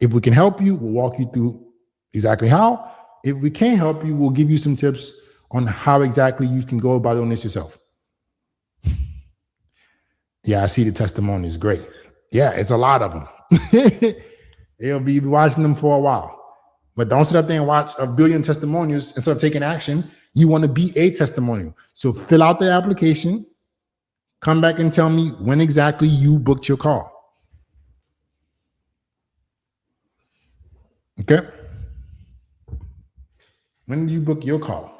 If we can help you, we'll walk you through exactly how. If we can't help you, we'll give you some tips on how exactly you can go about doing this yourself. Yeah, I see the testimonies. Great. Yeah, it's a lot of them. You'll be watching them for a while. But don't sit up there and watch a billion testimonials instead of taking action. You want to be a testimonial. So fill out the application. Come back and tell me when exactly you booked your call. Okay? When do you book your call?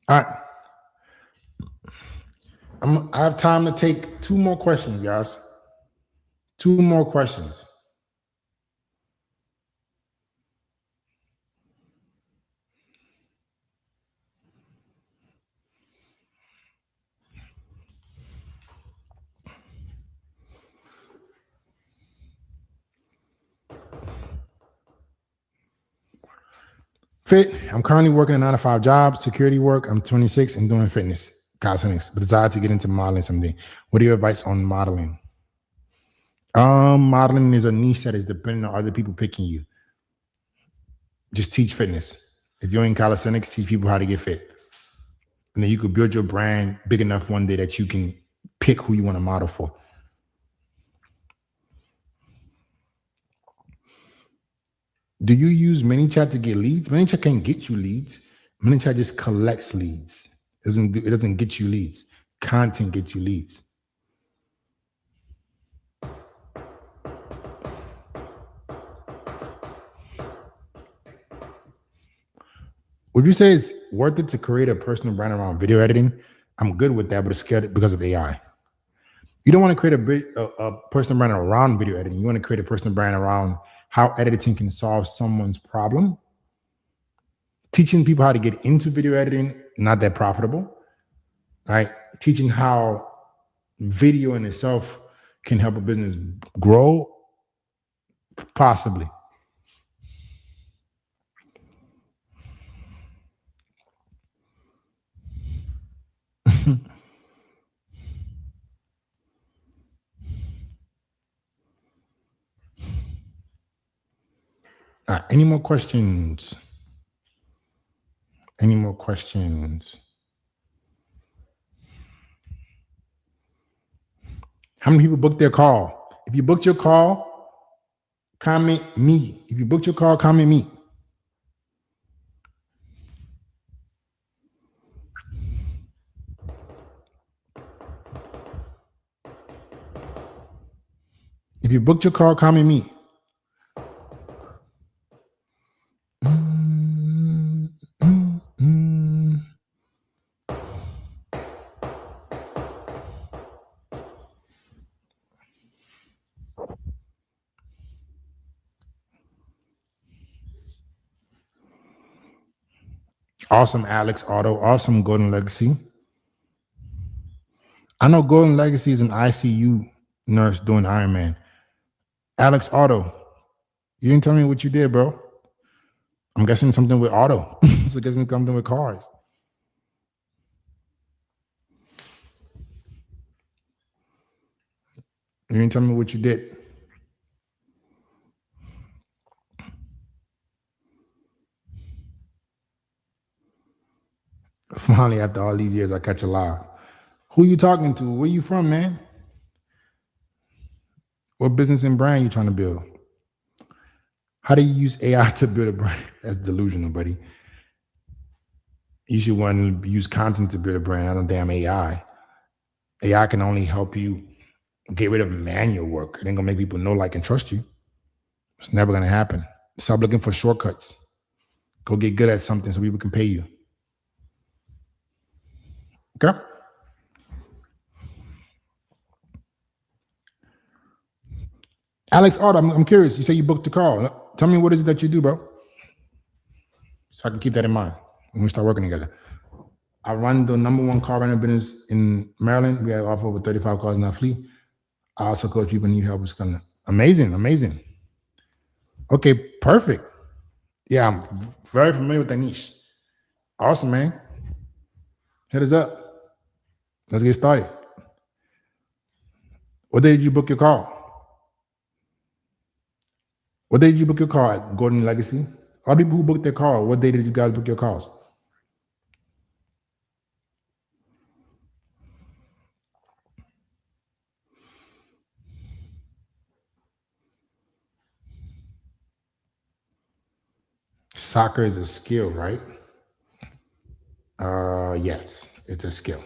All right. I have time to take 2 more questions, guys. 2 more questions. Fit. I'm currently working a 9-to-5 job, security work. I'm 26 and doing fitness, calisthenics, but desire to get into modeling someday. What are your advice on modeling? Modeling is a niche that is dependent on other people picking you. Just teach fitness. If you're in calisthenics, teach people how to get fit. And then you could build your brand big enough one day that you can pick who you want to model for. Do you use ManyChat to get leads? ManyChat can't get you leads. ManyChat just collects leads. It doesn't get you leads. Content gets you leads. Would you say it's worth it to create a personal brand around video editing? I'm good with that, but it's scared because of AI. You don't want to create a personal brand around video editing. You want to create a personal brand around how editing can solve someone's problem. Teaching people how to get into video editing, not that profitable, right? Teaching how video in itself can help a business grow? Possibly. All right, any more questions? Any more questions? How many people booked their call? If you booked your call, comment me. If you booked your call, comment me. If you booked your call, comment me. Awesome, Alex Otto. Awesome, Golden Legacy. I know Golden Legacy is an ICU nurse doing Ironman. Alex Otto, you didn't tell me what you did, bro. I'm guessing something with auto. So guessing something with cars. You didn't tell me what you did. Finally, after all these years, I catch a live. Who you talking to? Where you from, man? What business and brand you trying to build? How do you use AI to build a brand? That's delusional, buddy. You should want to use content to build a brand, not a damn AI. AI can only help you get rid of manual work. It ain't gonna make people know, like, and trust you. It's never gonna happen. Stop looking for shortcuts. Go get good at something so people can pay you. Okay? Alex Otto, I'm curious. You say you booked the call. Tell me what is it that you do, bro? So I can keep that in mind when we start working together. I run the #1 car rental business in Maryland. We have over 35 cars in our fleet. I also coach people need help. Amazing, amazing. Okay, perfect. Yeah, I'm very familiar with that niche. Awesome, man. Hit us up. Let's get started. What day did you book your call? What day did you book your call at Golden Legacy? All the people who booked their call, what day did you guys book your calls? Soccer is a skill, right? Yes, it's a skill.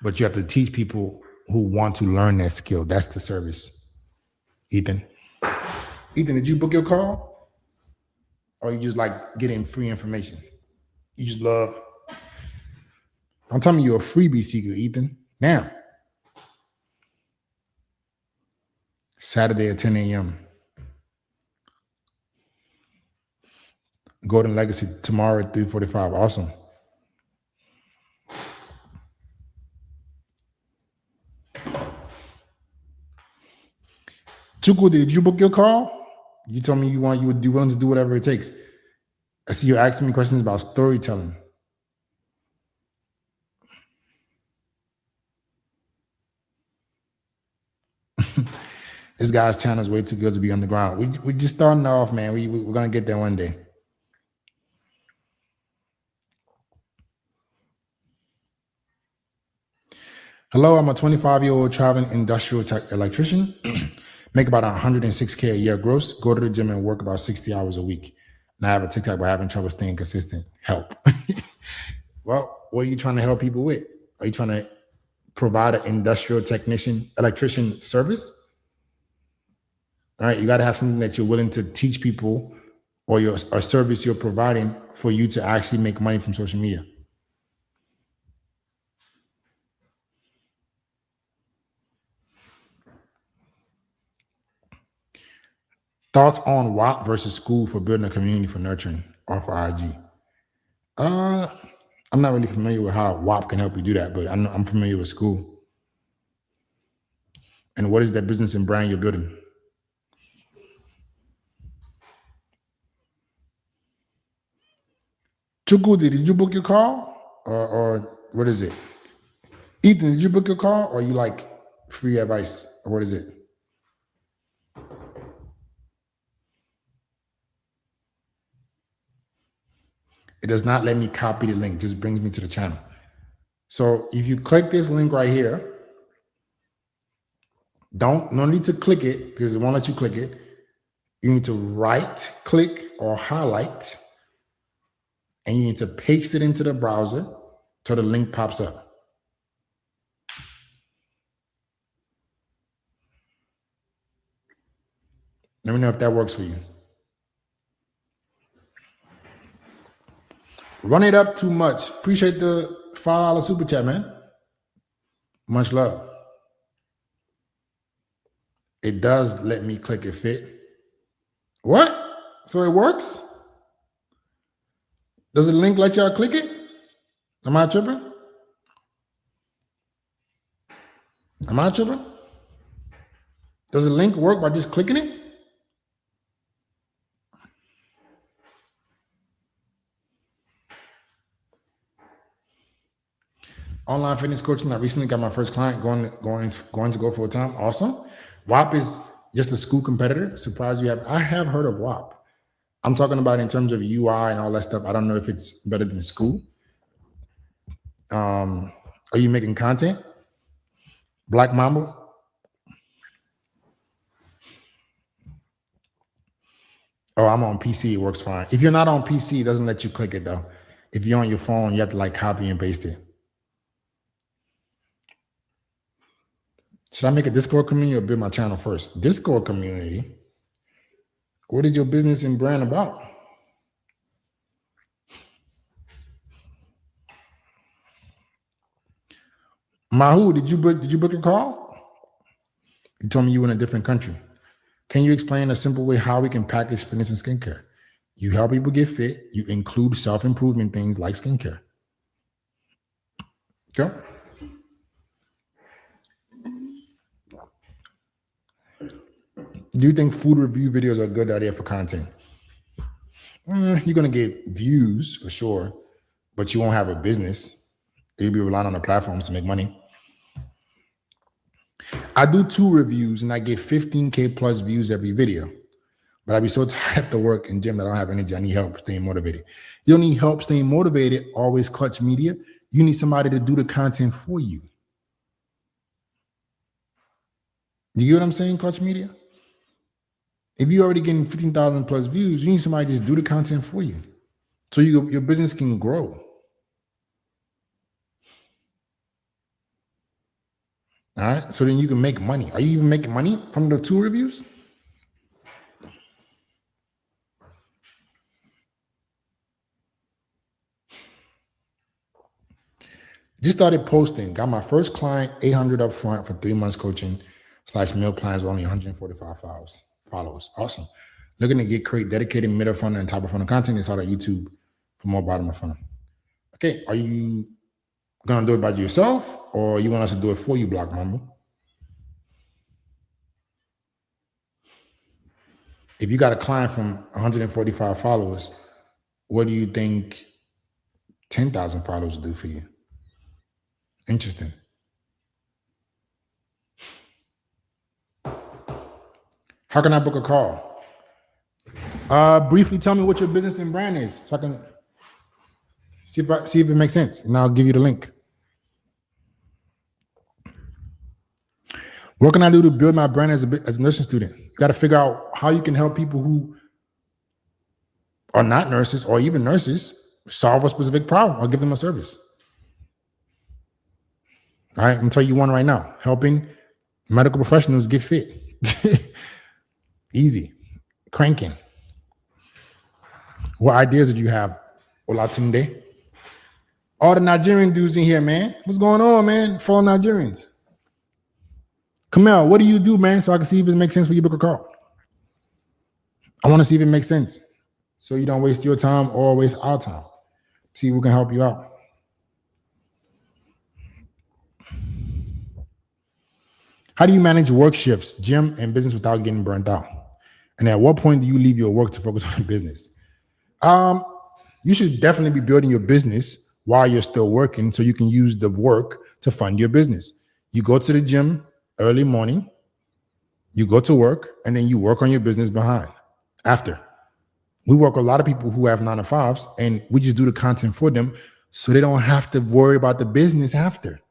But you have to teach people who want to learn that skill. That's the service. Ethan, did you book your call? Or you just like getting free information? You just love. Don't tell me you're a freebie seeker, Ethan. Now, Saturday at 10 a.m. Golden Legacy tomorrow at 3:45. Awesome. Chuku, did you book your call? You told me you would be willing to do whatever it takes. I see you asking me questions about storytelling. This guy's channel is way too good to be underground. We just starting off, man. We're gonna get there one day. Hello, I'm a 25-year-old traveling industrial tech electrician. Make about $106K a year gross. Go to the gym and work about 60 hours a week. And I have a TikTok, but having trouble staying consistent. Help. Well, what are you trying to help people with? Are you trying to provide an industrial electrician service? All right, you got to have something that you're willing to teach people, or a service you're providing for you to actually make money from social media. Thoughts on WAP versus school for building a community for nurturing or for IG? I'm not really familiar with how WAP can help you do that, but I'm familiar with school. And what is that business and brand you're building? Chukwudi, did you book your call? Or what is it? Ethan, did you book your call? Or you like free advice? Or what is it? It does not let me copy the link, just brings me to the channel. So if you click this link right here, no need to click it because it won't let you click it. You need to right click or highlight, and you need to paste it into the browser till the link pops up. Let me know if that works for you. Run it up too much. Appreciate the $5 super chat, man. Much love. It does let me click it fit. What? So it works? Does the link let y'all click it? Am I tripping? Am I tripping? Does the link work by just clicking it? Online fitness coaching. I recently got my first client going to go full time. Awesome. WAP is just a school competitor. Surprised you have. I have heard of WAP. I'm talking about in terms of UI and all that stuff. I don't know if it's better than school. Are you making content? Black Mamba? Oh, I'm on PC. It works fine. If you're not on PC, it doesn't let you click it though. If you're on your phone, you have to like copy and paste it. Should I make a Discord community or build my channel first? Discord community. What is your business and brand about? Mahu, did you book a call? You told me you were in a different country. Can you explain a simple way how we can package fitness and skincare? You help people get fit. You include self-improvement things like skincare. Okay. Do you think food review videos are a good idea for content? You're going to get views for sure, but you won't have a business. You'll be relying on the platforms to make money. I do 2 reviews and I get 15K plus views every video, but I'd be so tired after work and gym that I don't have energy. I need help staying motivated. You don't need help staying motivated. Always Clutch Media. You need somebody to do the content for you. You get what I'm saying, Clutch Media? If you're already getting 15,000 plus views, you need somebody to just do the content for you so your business can grow. All right. So then you can make money. Are you even making money from the 2 reviews? Just started posting. Got my first client, 800 up front for 3 months coaching / meal plans with only 145 followers. Awesome. Looking to create dedicated middle funnel and top of funnel content inside of YouTube for more bottom of funnel. Okay. Are you going to do it by yourself or you want us to do it for you, Black Mamba? If you got a client from 145 followers, what do you think 10,000 followers do for you? Interesting. How can I book a call? Briefly tell me what your business and brand is so I can see if it makes sense, and I'll give you the link. What can I do to build my brand as a nursing student? You got to figure out how you can help people who are not nurses or even nurses solve a specific problem or give them a service. All right, I'm gonna tell you one right now. Helping medical professionals get fit. Easy. Cranking. What ideas did you have, Olatunde? All the Nigerian dudes in here, man. What's going on, man? For Nigerians. Kamel, what do you do, man? So I can see if it makes sense for you to book a call. I want to see if it makes sense so you don't waste your time or waste our time. See if we can help you out. How do you manage work shifts, gym, and business without getting burnt out? And at what point do you leave your work to focus on business? You should definitely be building your business while you're still working so you can use the work to fund your business. You go to the gym early morning, you go to work, and then you work on your business after. We work with a lot of people who have 9-to-5s, and we just do the content for them so they don't have to worry about the business after.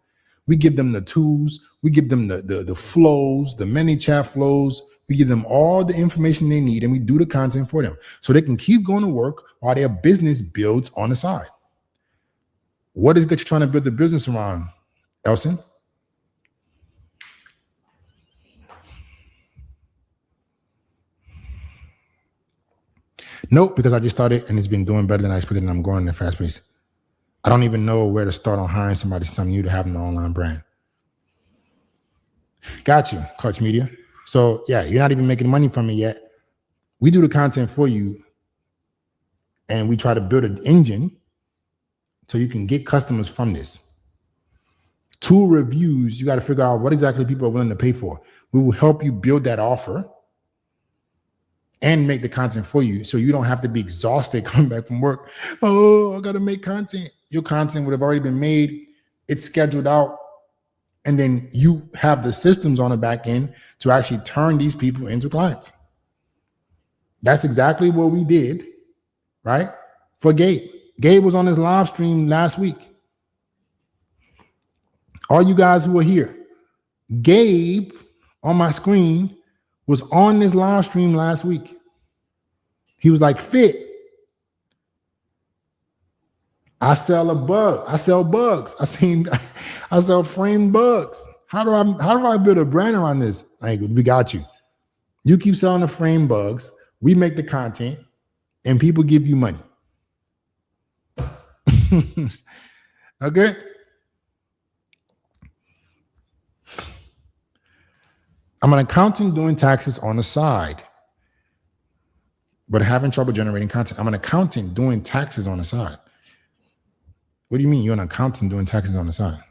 We give them the tools, we give them the flows, the ManyChat flows. We give them all the information they need, and we do the content for them so they can keep going to work while their business builds on the side. What is it that you're trying to build the business around, Elson? Nope, because I just started and it's been doing better than I expected, and I'm growing in a fast pace. I don't even know where to start on hiring somebody since I'm new to having an online brand. Got you, Clutch Media. So yeah, you're not even making money from it yet. We do the content for you, and we try to build an engine so you can get customers from this. 2 reviews, you got to figure out what exactly people are willing to pay for. We will help you build that offer and make the content for you so you don't have to be exhausted coming back from work. Oh, I got to make content. Your content would have already been made. It's scheduled out. And then you have the systems on the back end to actually turn these people into clients. That's exactly what we did, right? For Gabe. Gabe was on his live stream last week. All you guys who are here, Gabe on my screen was on this live stream last week. He was like, Fit, I sell bugs. I sell framed bugs. How do I build a brand around this? Like, we got you. You keep selling the frame bugs. We make the content, and people give you money. Okay. I'm an accountant doing taxes on the side, but having trouble generating content. I'm an accountant doing taxes on the side. What do you mean you're an accountant doing taxes on the side?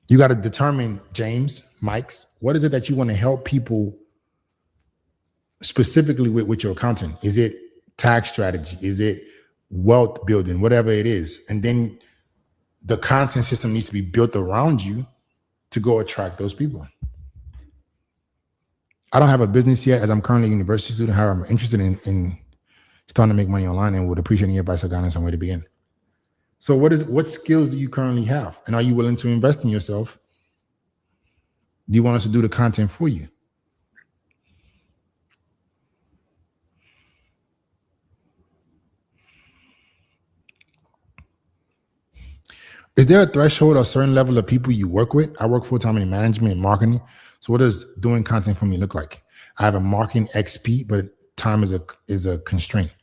You got to determine, James, Mikes, what is it that you want to help people specifically with your accounting? Is it tax strategy? Is it wealth building? Whatever it is. And then the content system needs to be built around you to go attract those people. I don't have a business yet, as I'm currently a university student. However, I'm interested in starting to make money online and would appreciate any advice or guidance on where to begin. So what skills do you currently have? And are you willing to invest in yourself? Do you want us to do the content for you? Is there a threshold or a certain level of people you work with? I work full-time in management and marketing. So what does doing content for me look like? I have a marketing XP, but time is a constraint.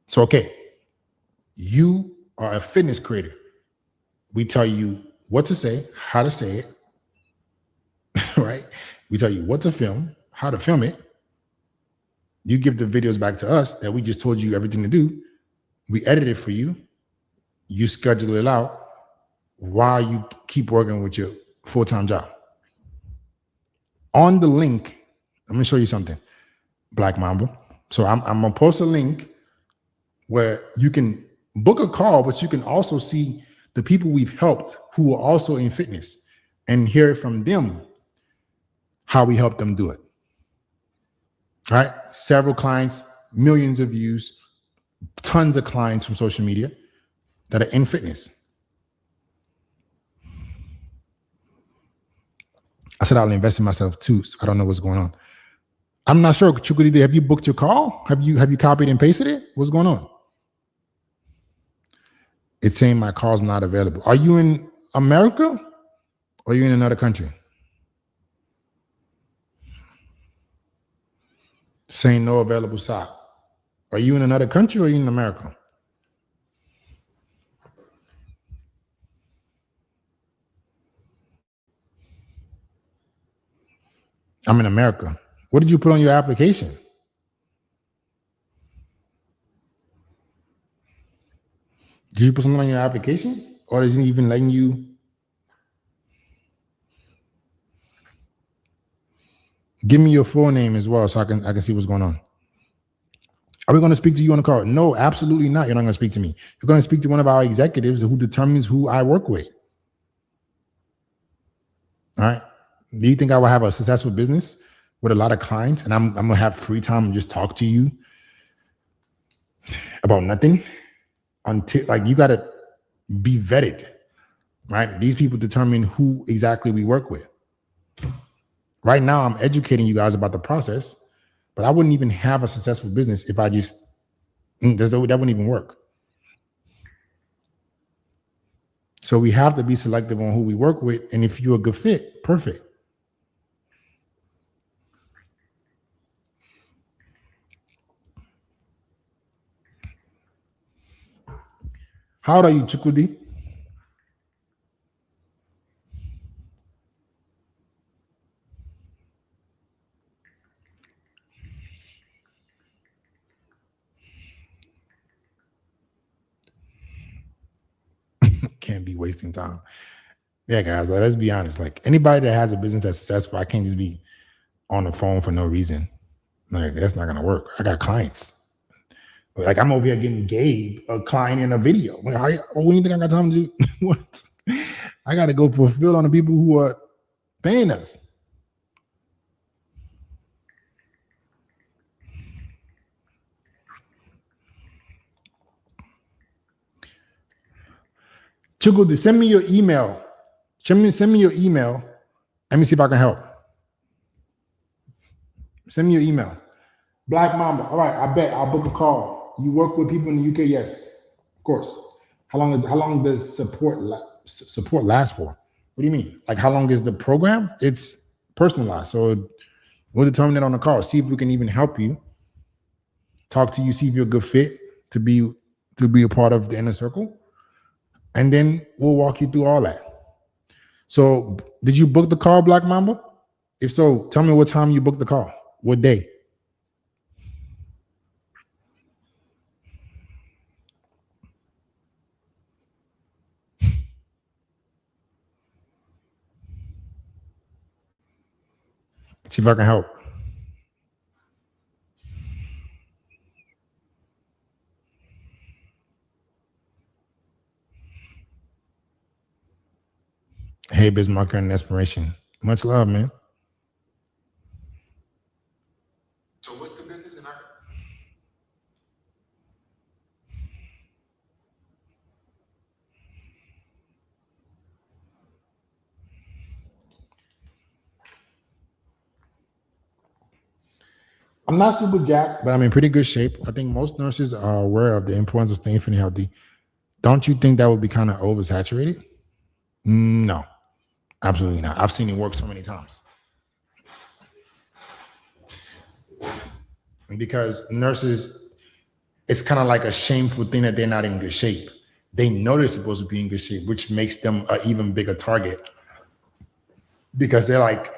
So, okay, you are a fitness creator. We tell you what to say, how to say it, right? We tell you what to film, how to film it. You give the videos back to us that we just told you everything to do. We edit it for you. You schedule it out while you keep working with your full-time job. On the link, let me show you something, Black Mamba. So I'm gonna post a link where you can book a call, but you can also see the people we've helped who are also in fitness and hear from them how we help them do it. All right, several clients, millions of views, tons of clients from social media that are in fitness. I said I'll invest in myself too, so I don't know what's going on. I'm not sure. Chukwudi, have you booked your call? Have you copied and pasted it? What's going on? It's saying my call's not available. Are you in America or are you in another country? Saying no available slot. Are you in another country or are you in America? I'm in America. What did you put on your application? Did you put something on your application? or isn't even letting you give me your full name as well so I can see what's going on. Are we going to speak to you on the call? No, absolutely not. You're not going to speak to me. You're going to speak to one of our executives who determines who I work with. All right. Do you think I will have a successful business with a lot of clients and I'm going to have free time and just talk to you about nothing? Until, like, you got to be vetted, right? These people determine who exactly we work with. Right now, I'm educating you guys about the process, but I wouldn't even have a successful business if I just, that wouldn't even work. So we have to be selective on who we work with. And if you're a good fit, perfect. How old are you, Chukwudi? Can't be wasting time. Yeah, guys, like, let's be honest. Like, anybody that has a business that's successful, I can't just be on the phone for no reason. Like, that's not gonna work. I got clients. Like, I'm over here getting Gabe a client in a video. Like, what do you think I got time to do? What? I got to go fulfill on the people who are paying us. Chukwudi, send me your email. Send me your email. Let me see if I can help. Send me your email. Black Mamba. All right, I bet I'll book a call. You work with people in the UK? Yes, of course. How long does support last for? What do you mean? Like, how long is the program? It's personalized, so we'll determine it on the call. See if we can even help you. Talk to you. See if you're a good fit to be a part of the inner circle, and then we'll walk you through all that. So, did you book the call, Black Mamba? If so, tell me what time you booked the call. What day? See if I can help. Hey, Bismarck and Inspiration. Much love, man. So what's the business in Africa? I'm not super jacked, but I'm in pretty good shape. I think most nurses are aware of the importance of staying fit and healthy. Don't you think that would be kind of oversaturated? No, absolutely not. I've seen it work so many times. Because nurses, it's kind of like a shameful thing that they're not in good shape. They know they're supposed to be in good shape, which makes them an even bigger target. Because they're like,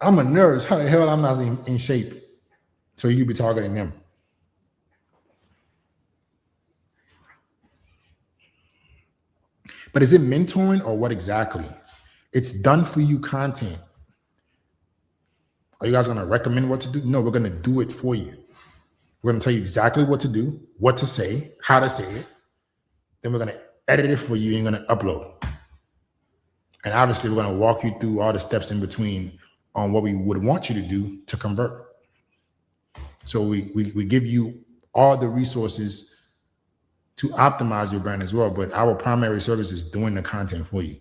I'm a nurse. How the hell I'm not in shape? So you be targeting them. But is it mentoring or what exactly? It's done for you content. Are you guys going to recommend what to do? No, we're going to do it for you. We're going to tell you exactly what to do, what to say, how to say it. Then we're going to edit it for you and you're going to upload. And obviously, we're going to walk you through all the steps in between on what we would want you to do to convert. So we give you all the resources to optimize your brand as well. But our primary service is doing the content for you.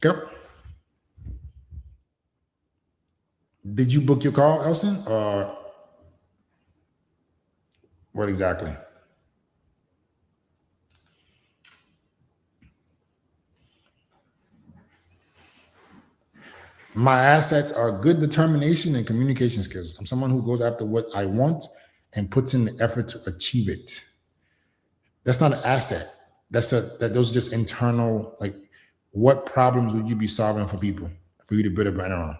Yep. Did you book your call, Elson? Or what exactly? My assets are good determination and communication skills. I'm someone who goes after what I want and puts in the effort to achieve it. That's not an asset. Those are just internal, like, what problems would you be solving for people for you to build a brand around?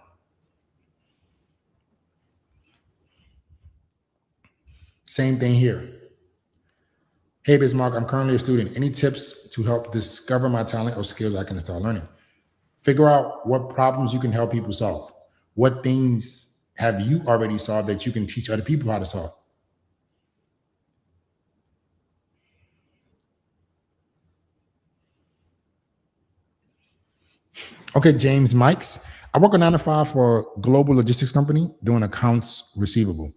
Same thing here. Hey, Bismarck, I'm currently a student. Any tips to help discover my talent or skills I can start learning? Figure out what problems you can help people solve. What things have you already solved that you can teach other people how to solve? Okay, James Mikes. I work a 9 to 5 for a global logistics company doing accounts receivable.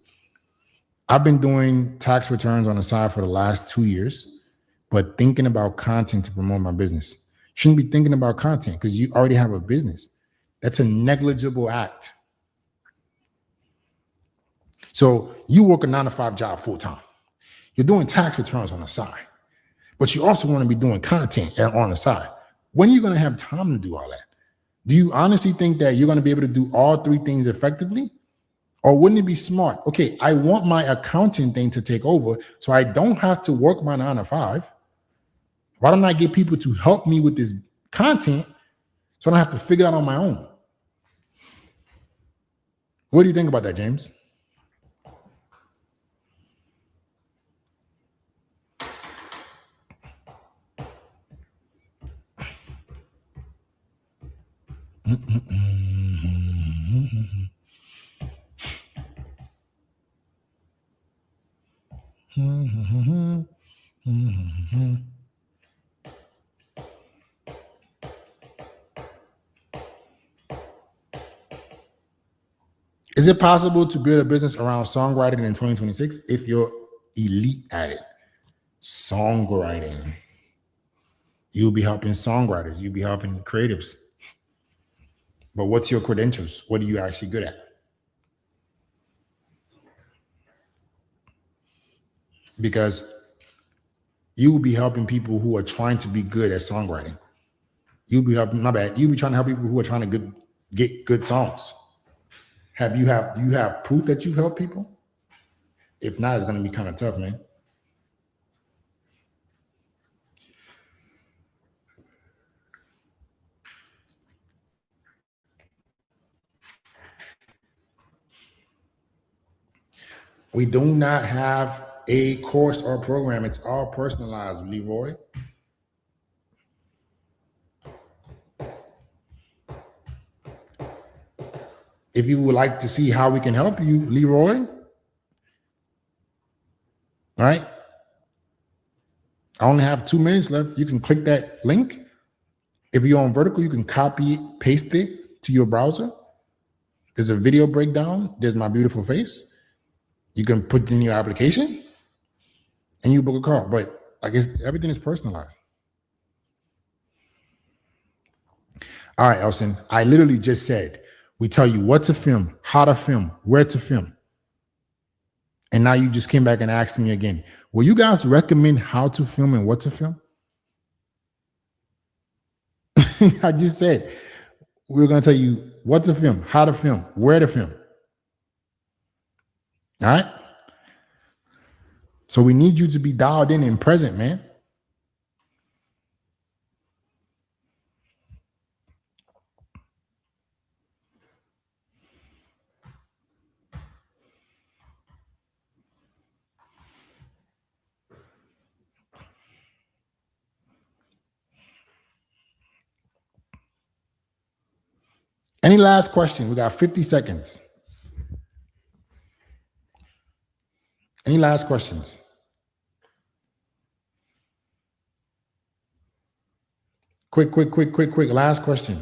I've been doing tax returns on the side for the last 2 years, but thinking about content to promote my business. Shouldn't be thinking about content because you already have a business. That's a negligible act. So you work a 9 to 5 job full time. You're doing tax returns on the side, but you also want to be doing content on the side. When are you going to have time to do all that? Do you honestly think that you're going to be able to do all three things effectively? Or wouldn't it be smart? Okay, I want my accounting thing to take over so I don't have to work my 9 to 5. Why don't I get people to help me with this content so I don't have to figure it out on my own? What do you think about that, James? Is it possible to build a business around songwriting in 2026 if you're elite at it? Songwriting. You'll be helping songwriters. You'll be helping creatives. But what's your credentials? What are you actually good at? Because you will be helping people who are trying to be good at songwriting. You'll be helping, my bad. You'll be trying to help people who are trying to get good songs. Do you have proof that you've helped people? If not, it's going to be kind of tough, man. We do not have a course or program. It's all personalized, Leroy. If you would like to see how we can help you, Leroy, right? I only have 2 minutes left. You can click that link. If you're on vertical, you can copy, paste it to your browser. There's a video breakdown. There's my beautiful face. You can put in your application and you book a call. But I guess everything is personalized. All right, Elson. I literally just said, we tell you what to film, how to film, where to film. And now you just came back and asked me again, will you guys recommend how to film and what to film? I just said, we're going to tell you what to film, how to film, where to film. All right. So we need you to be dialed in and present, man. Any last question? We got 50 seconds. Any last questions? Quick. Last question.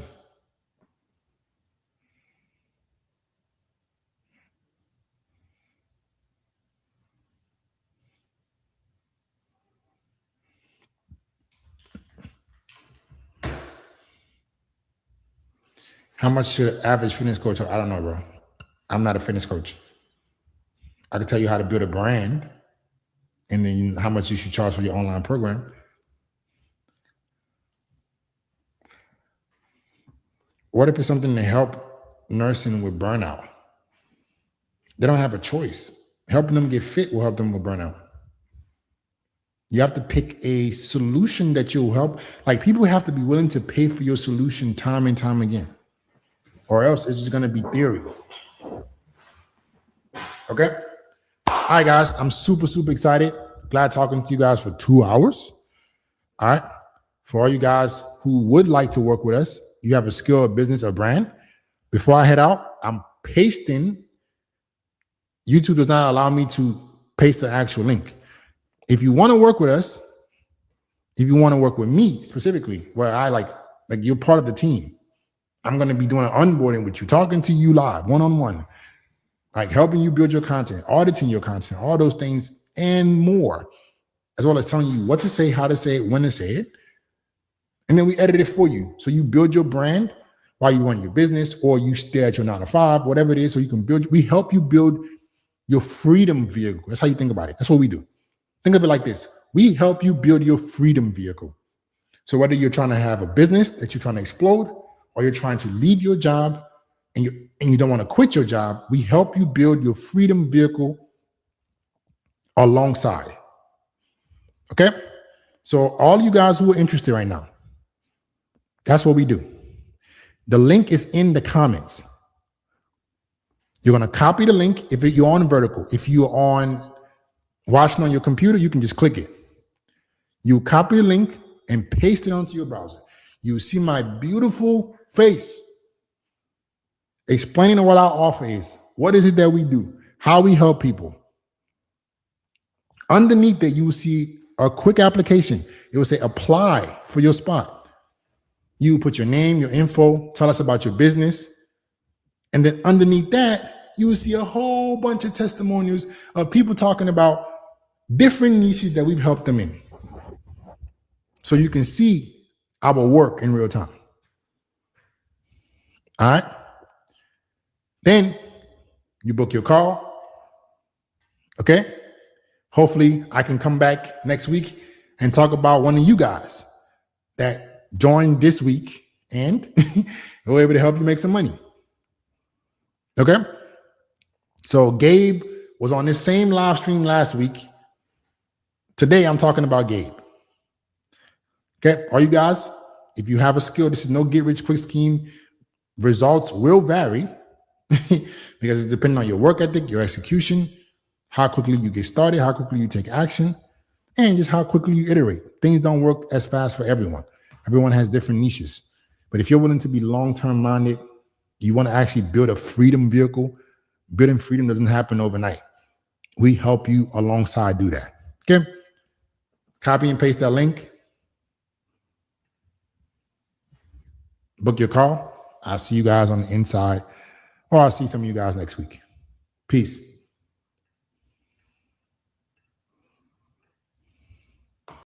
How much should an average fitness coach? I don't know, bro. I'm not a fitness coach. I can tell you how to build a brand and then how much you should charge for your online program. What if it's something to help nursing with burnout? They don't have a choice. Helping them get fit will help them with burnout. You have to pick a solution that you'll help. Like, people have to be willing to pay for your solution time and time again, or else it's just going to be theory. Okay. All right, guys, I'm super excited. glad talking to you guys for 2 hours. All right. For all you guys who would like to work with us, you have a skill, a business, or brand. Before I head out, I'm pasting. YouTube does not allow me to paste the actual link. If you want to work with us, if you want to work with me specifically, where I like you're part of the team, I'm going to be doing an onboarding with you, talking to you live, one-on-one, like helping you build your content, auditing your content, all those things and more, as well as telling you what to say, how to say it, when to say it. And then we edit it for you. So you build your brand while you run your business, or you stay at your 9 to 5, whatever it is, so you can build. We help you build your freedom vehicle. That's how you think about it. That's what we do. Think of it like this. We help you build your freedom vehicle. So whether you're trying to have a business that you're trying to explode, or you're trying to leave your job and you don't want to quit your job, we help you build your freedom vehicle alongside. Okay? So all you guys who are interested right now, that's what we do. The link is in the comments. You're going to copy the link if you're on vertical. If you're on watching on your computer, you can just click it. You copy the link and paste it onto your browser. You see my beautiful face explaining what our offer is. What is it that we do? How we help people. Underneath that, you will see a quick application. It will say apply for your spot. You put your name, your info, tell us about your business. And then underneath that, you will see a whole bunch of testimonials of people talking about different niches that we've helped them in. So you can see our work in real time. All right. Then you book your call. Okay. Hopefully I can come back next week and talk about one of you guys that joined this week and we're able to help you make some money. Okay. So Gabe was on this same live stream last week. Today I'm talking about Gabe. Okay. All you guys, if you have a skill, this is no get rich quick scheme. Results will vary because it's depending on your work ethic, your execution, how quickly you get started, how quickly you take action, and just how quickly you iterate. Things don't work as fast for everyone. Everyone has different niches. But if you're willing to be long-term minded, you want to actually build a freedom vehicle. Building freedom doesn't happen overnight. We help you alongside do that. Okay. Copy and paste that link. Book your call. I'll see you guys on the inside, or I'll see some of you guys next week. Peace.